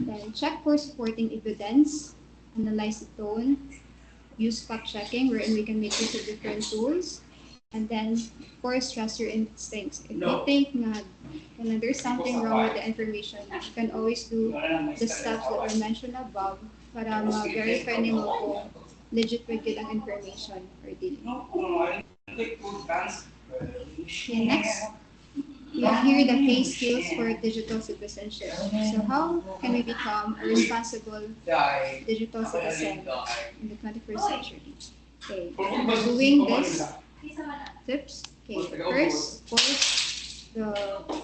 then check for supporting evidence, analyze the tone, use fact-checking wherein we can make use of different tools, and then, of course, trust your instincts. If you think nga there's something wrong with the information, you can always do the steps that were mentioned above para ma-verify nimo kung legit ba gyud ang information or dili. Okay, next, we have here the key skills for digital citizenship. So how can we become a responsible digital citizen in the 21st century? Okay, by doing this tips. Okay, first, of course, the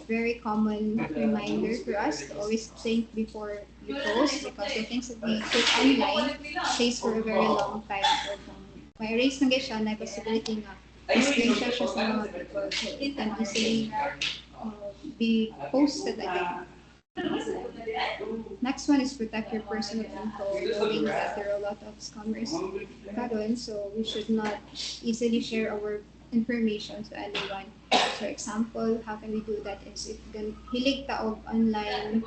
very common reminder for us to always think before you post, because the things that we put online stays for a very long time. Or kung may erase na siya, na possibility nga screenshot siya sa mga people, so it can easily be posted again. Next one is protect your personal info, knowing that there are a lot of scammers karon, so we should not easily share our information to anyone. For example, how can we do that is if hilig ta og online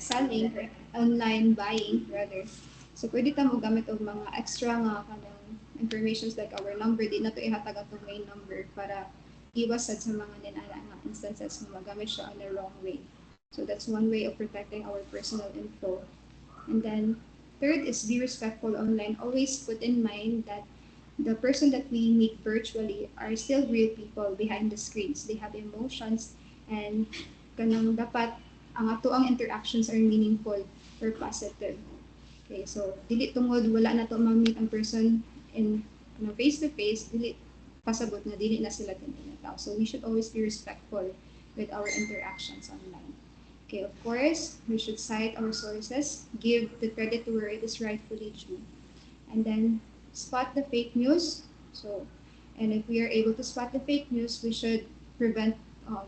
selling or online buying rather. So pwede ta mo gamit og mga extra nga kanang informations like our number, di na to ihatag atong main number para iwas sad sa mga ninala nga instances na magamit siya on the wrong way. So that's one way of protecting our personal info. And then third is be respectful online. Always put in mind that the person that we meet virtually are still real people behind the screens. They have emotions, and kanang dapat ang ato ang interactions are meaningful or positive. Okay, so dili tungod wala na to ma-meet ang person in face to face, dili pasabot na dili na sila tinatawag. So we should always be respectful with our interactions online. Okay, of course, we should cite our sources, give the credit to where it is rightfully due, and then spot the fake news. So, and if we are able to spot the fake news, we should prevent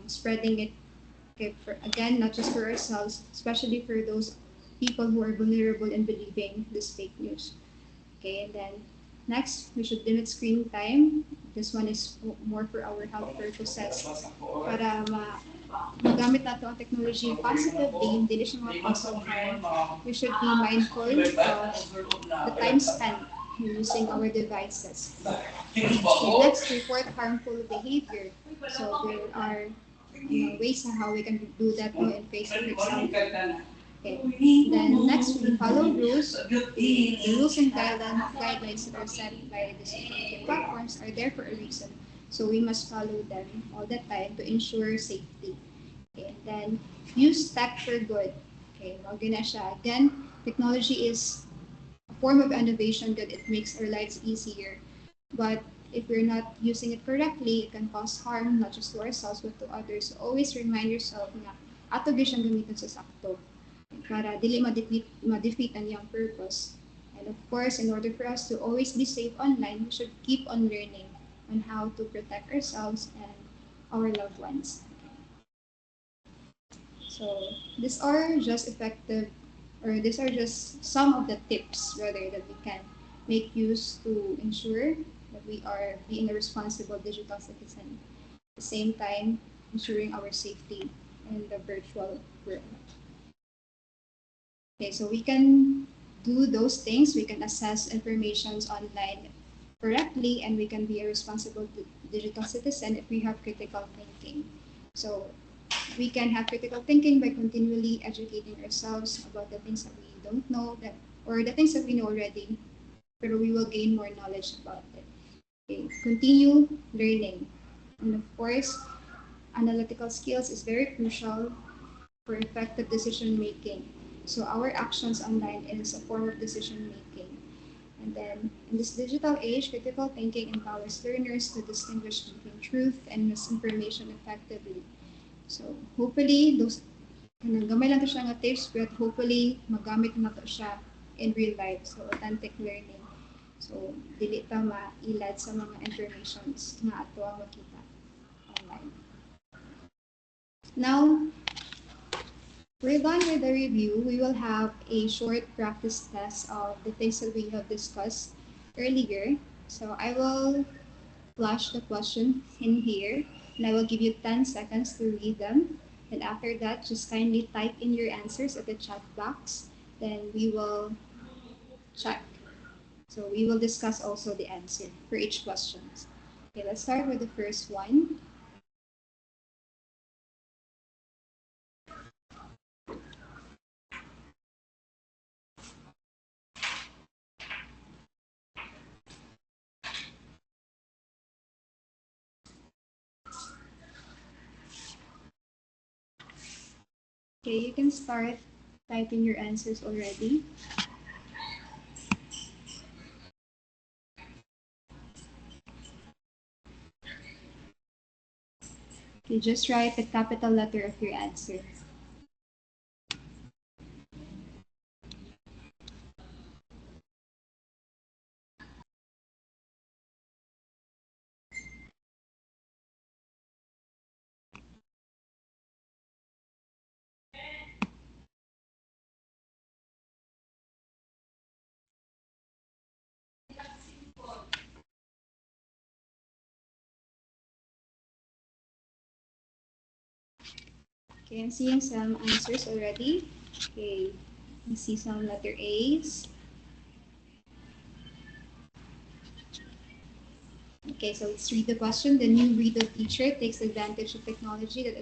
spreading it. Okay, again, not just for ourselves, especially for those people who are vulnerable in believing this fake news. Okay, and then next, we should limit screen time. This one is more for our health purposes. Para magamit nato ang technology positively, hindi siya mga-cause of harm. We should be mindful of the time spent using our devices. Okay, next, report harmful behavior. So there are ways on how we can do that in Facebook, example. Okay. Then next, we follow rules. The rules and guidelines that are set by the security platforms are there for a reason. So we must follow them all the time to ensure safety. Okay. And then use tech for good. Okay, magana siya. Again, technology is a form of innovation that it makes our lives easier. But if we're not using it correctly, it can cause harm not just to ourselves but to others. So always remind yourself na ato gyud siyang gamiton sa sakto para dili ma-defeat ang iyang purpose. And of course, in order for us to always be safe online, we should keep on learning on how to protect ourselves and our loved ones. So these are just these are just some of the tips rather that we can make use to ensure that we are being a responsible digital citizen. At the same time, ensuring our safety in the virtual world. Okay, so we can do those things. We can assess informations online correctly, and we can be a responsible digital citizen if we have critical thinking. So we can have critical thinking by continually educating ourselves about the things that we don't know or the things that we know already, but we will gain more knowledge about it. Okay, continue learning. And of course, analytical skills is very crucial for effective decision making. So our actions online is a form of decision making. And then in this digital age, critical thinking empowers learners to distinguish between truth and misinformation effectively. So hopefully, gamay lang to siya nga tips, but hopefully magamit na to siya in real life. So, authentic learning. So, dili ta mailad sa mga informations nga ato ang makita online. Now, we're done with the review. We will have a short practice test of the things that we have discussed earlier. So I will flash the question in here and I will give you 10 seconds to read them. And after that, just kindly type in your answers at the chat box. Then we will check. So we will discuss also the answer for each question. Okay, let's start with the first one. Okay, you can start typing your answers already. Okay, just write the capital letter of your answer. Okay, I'm seeing some answers already. Okay, I see some letter A's. Okay, so let's read the question. The new Reader teacher takes advantage of technology that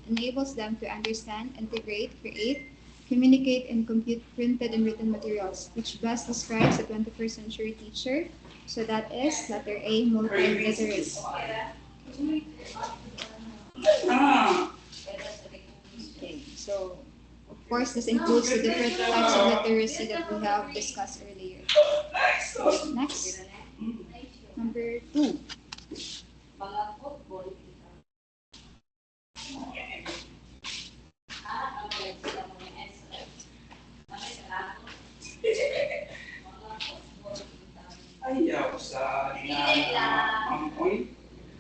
enables them to understand, integrate, create, communicate, and compute printed and written materials, which best describes the 21st century teacher. So that is letter A, multi-literate. Okay, so of course this includes the different types of literacy that we have discussed earlier. Next, number 2. Ayaw sa ampoy.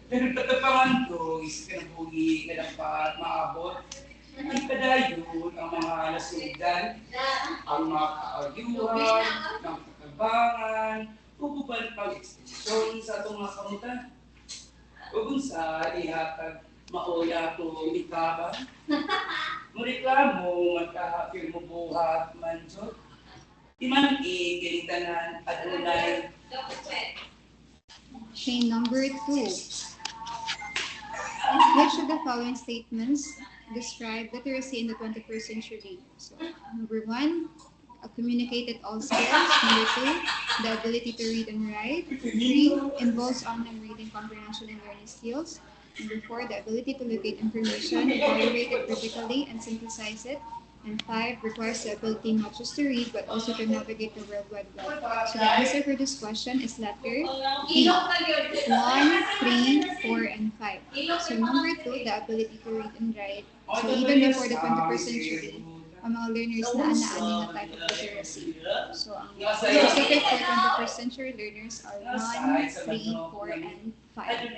Pero pagkapangan to, is kinabuhi, kadapat, maabot. Ang kadayon, ang mga nasudan, ang mga kaayuhan, ang katabangan, ububal pag-ekstensyon sa itong mga kamutan. Ug unsa ihatag maoya to ikaban. Mureklamo magkahapil mo buhat man jud. Iman ginitanan at unay. Okay, number 2. Which of the following statements describe literacy in the 21st century? So, number 1, communicate at all skills. Number 2, the ability to read and write. 3, involves online reading comprehension and learning skills. Number 4, the ability to locate information, evaluate it critically, and synthesize it. And 5, requires the ability not just to read, but also to navigate the World Wide Web. So the answer for this question is letter D. 1, 3, 4, and 5. So number 2, the ability to read and write. So even before the 21st century, ang mga learners na ani nga type of literacy. So ang specific for 21st century learners are 1, 3, 4, and 5.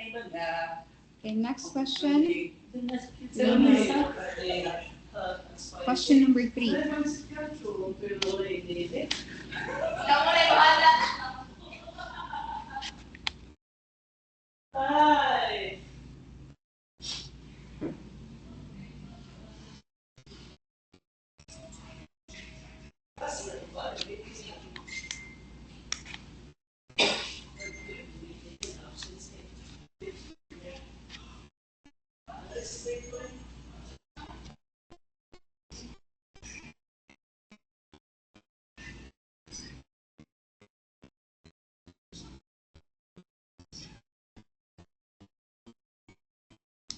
Okay, next question. Question number 3.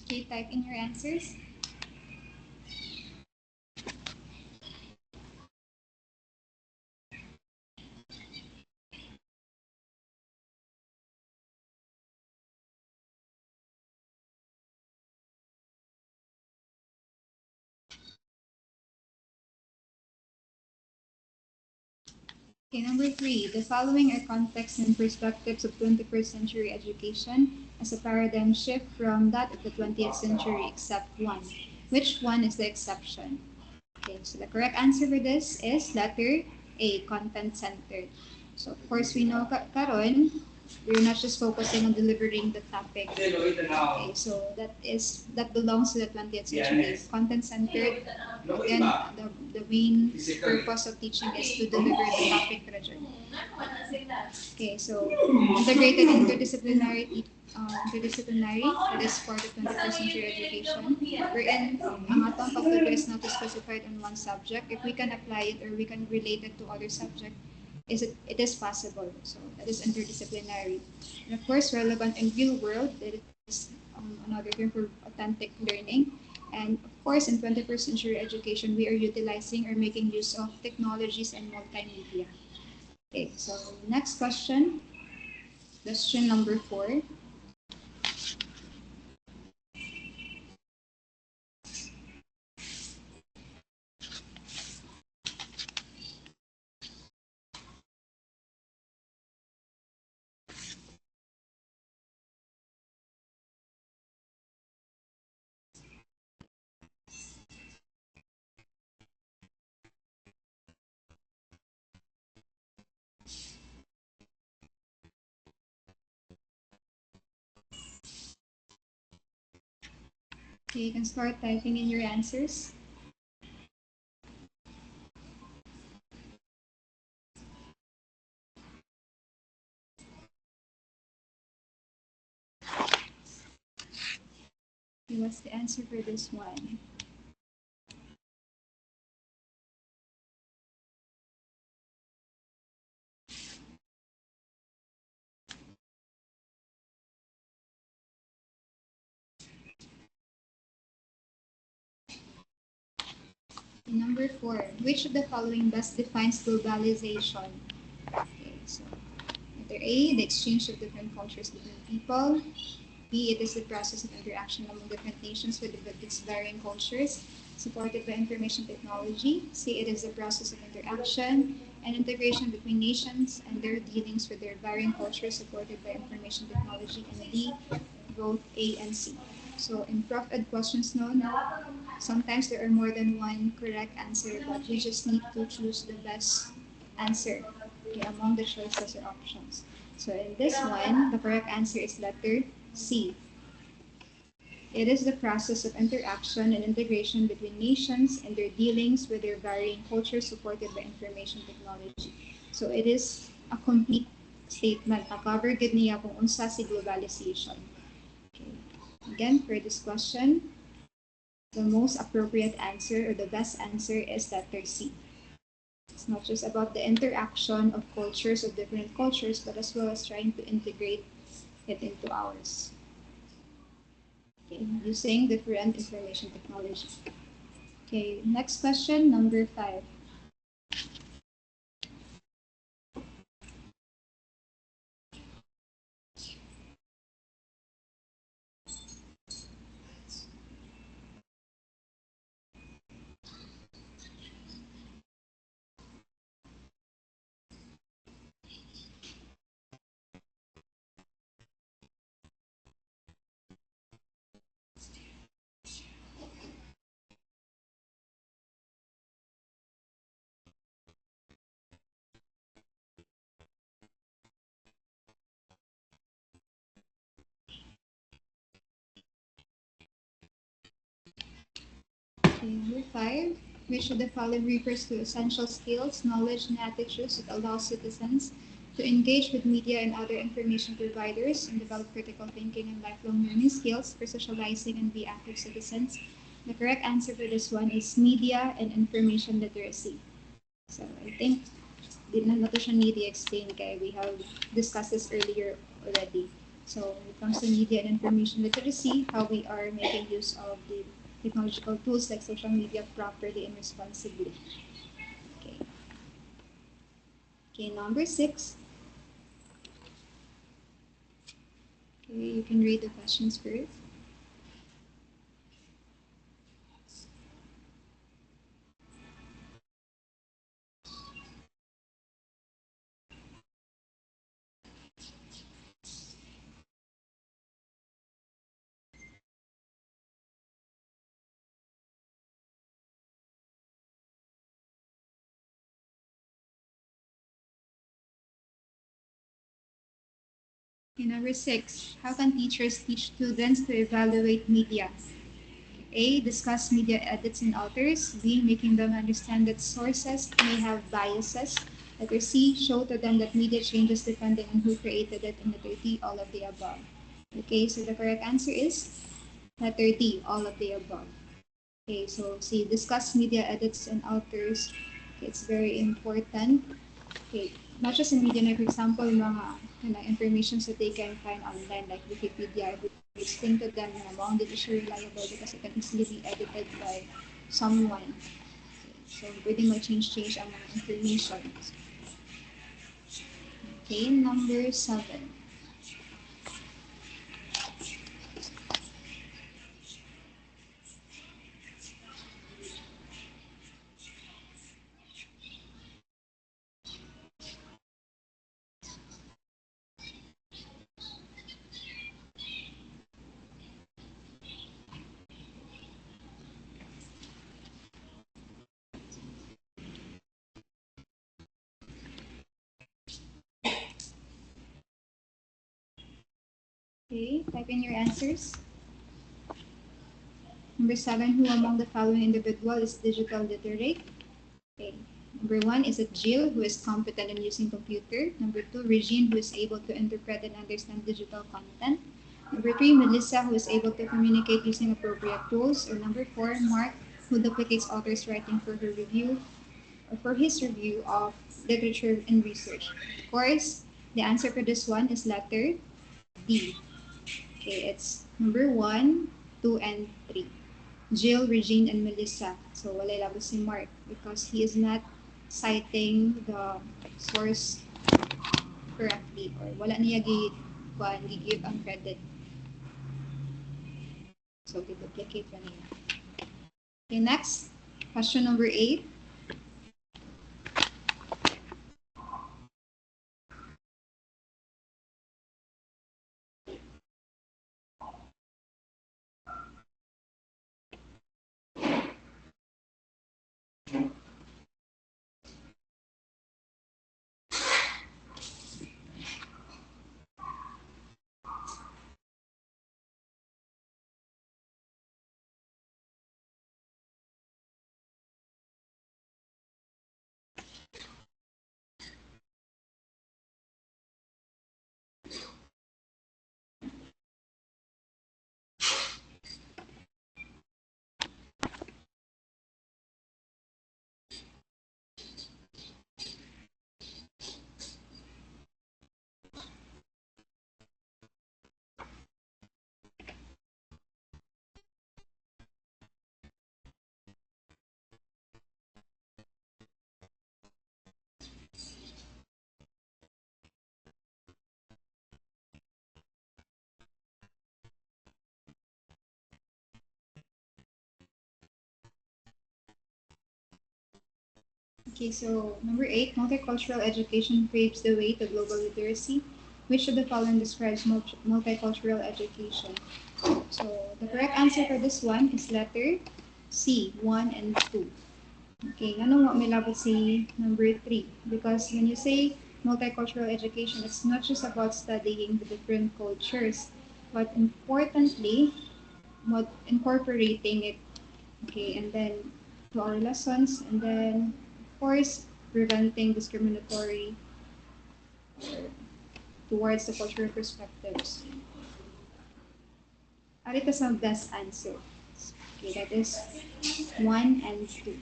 Okay, type in your answers. Okay, number 3, the following are contexts and perspectives of 21st century education as a paradigm shift from that of the 20th century except one. Which one is the exception? Okay, so the correct answer for this is letter A, content-centered. So of course we know karon we're not just focusing on delivering the topic. Okay, so that belongs to the 20th century. Content-centered. Then the main purpose of teaching is to deliver the topic. Okay, so integrated interdisciplinary, that is part of 21st century education, wherein ang atong pagtuto is not specified on one subject. If we can apply it or we can relate it to other subject, it is possible. So that is interdisciplinary. And of course, relevant in real world, that is another term for authentic learning. And of course, in 21st century education, we are utilizing or making use of technologies and multimedia. Okay, so next question. Question number 4. Okay, you can start typing in your answers. Okay, what's the answer for this one? Number 4, which of the following best defines globalization? Okay, so letter A, the exchange of different cultures between people. B, it is the process of interaction among different nations with its varying cultures, supported by information technology. C, it is the process of interaction and integration between nations and their dealings with their varying cultures, supported by information technology. And D, both A and C. So in Prof Ed questions known, sometimes there are more than one correct answer, but you just need to choose the best answer, okay, among the choices or options. So in this one, the correct answer is letter C. It is the process of interaction and integration between nations and their dealings with their varying cultures supported by information technology. So it is a complete statement. Na-cover gid niya kung unsa si globalization. Okay. Again, for this question, the most appropriate answer or the best answer is letter C. It's not just about the interaction of cultures, of different cultures, but as well as trying to integrate it into ours. Okay, using different information technology. Okay, next question, number 5. Okay, number 5. Which of the following refers to essential skills, knowledge, and attitudes that allow citizens to engage with media and other information providers and develop critical thinking and lifelong learning skills for socializing and be active citizens? The correct answer for this one is media and information literacy. So I think di na nato siya need i-explain kaya we have discussed this earlier already. So when it comes to media and information literacy, how we are making use of the technological tools like social media properly and responsibly. Okay. Okay, number 6. Okay, you can read the questions first. Okay, number 6, how can teachers teach students to evaluate media? A, discuss media edits and authors. B, making them understand that sources may have biases. Letter C, show to them that media changes depending on who created it. And letter D, all of the above. Okay, so the correct answer is letter D, all of the above. Okay, so see, discuss media edits and authors. Okay, it's very important. Okay, not just in media, like for example, mga information that they can find online, like Wikipedia, I would explain to them na among the issue reliable because it can easily be edited by someone. So, pwede ma-change ang mga information. Okay, number 7. Okay, type in your answers. Number 7, who among the following individual is digital literate? Okay. Number 1, is it Jill, who is competent in using computer? Number 2, Regine, who is able to interpret and understand digital content? Number 3, Melissa, who is able to communicate using appropriate tools? Or number 4, Mark, who duplicates authors' writing for her review or for his review of literature and research? Of course, the answer for this one is letter D. Okay, it's number 1, 2, and 3. Jill, Regine, and Melissa. So, wala lang si Mark because he is not citing the source correctly or wala niya gi-give ang credit. So, duplicate pa niya. Okay, next. Question number 8. Okay, so number 8, multicultural education paves the way to global literacy. Which of the following describes multicultural education? So the correct answer for this one is letter C, 1 and 2. Okay, ano mo may labot si number 3? Because when you say multicultural education, it's not just about studying the different cultures, but importantly, incorporating it, okay, and then to our lessons, and then, of course, preventing discriminatory towards the cultural perspectives. Arito sa best answer. Okay, that is 1 and 2.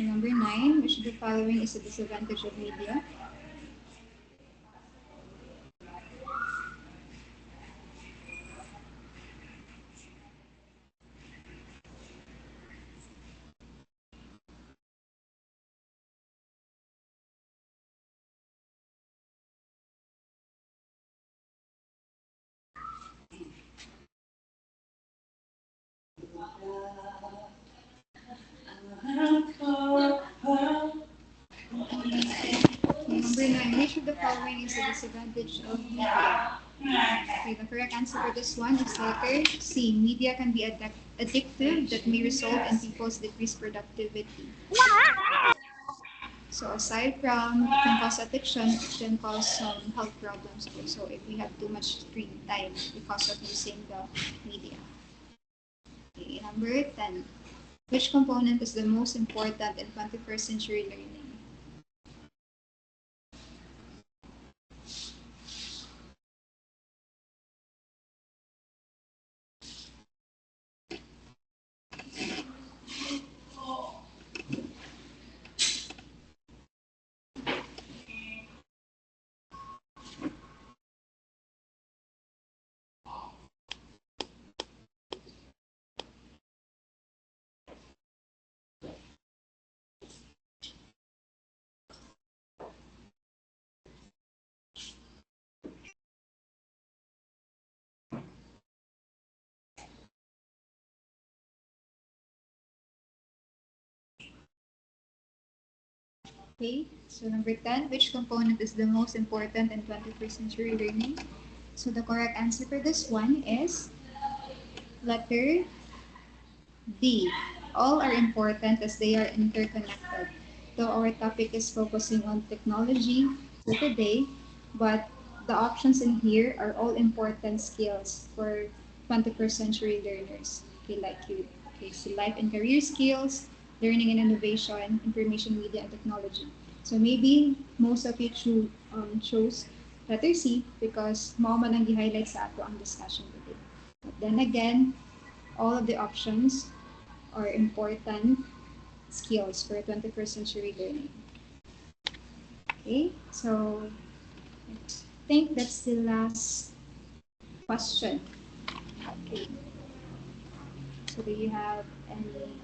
And number 9, which of the following is a disadvantage of media? Okay, number 9, which of the following is a disadvantage of media? Okay, the correct answer for this one is letter C. Media can be addictive that may result in people's decreased productivity. So aside from it can cause addiction, it can cause some health problems also if we have too much screen time because of using the media. Okay, number 10. Which component is the most important in 21st century learning? Okay, so number 10, which component is the most important in 21st century learning? So the correct answer for this one is letter D. All are important as they are interconnected. Though our topic is focusing on technology for today, but the options in here are all important skills for 21st century learners. Okay, like you, okay, so life and career skills, learning and innovation, information media and technology. So maybe most of you chose letter C because mao man ang gi-highlight sa ato ang discussion today. But then again, all of the options are important skills for 21st century learning. Okay, so I think that's the last question. Okay, so do you have any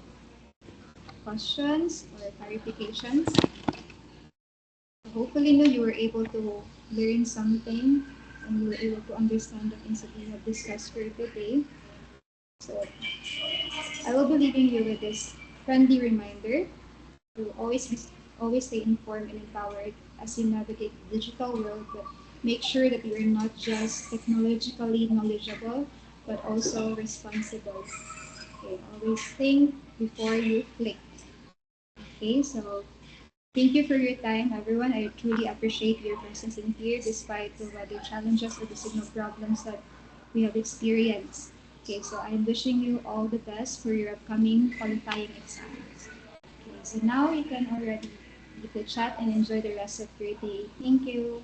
questions or clarifications? Hopefully, no, you were able to learn something and you were able to understand the things that we have discussed for today. So I will be leaving you with this friendly reminder to always stay informed and empowered as you navigate the digital world, but make sure that you are not just technologically knowledgeable, but also responsible. Okay, always think before you click. Okay, so thank you for your time, everyone. I truly appreciate your presence in here despite the weather challenges or the signal problems that we have experienced. Okay, so I'm wishing you all the best for your upcoming qualifying exams. Okay, so now you can already leave the chat and enjoy the rest of your day. Thank you.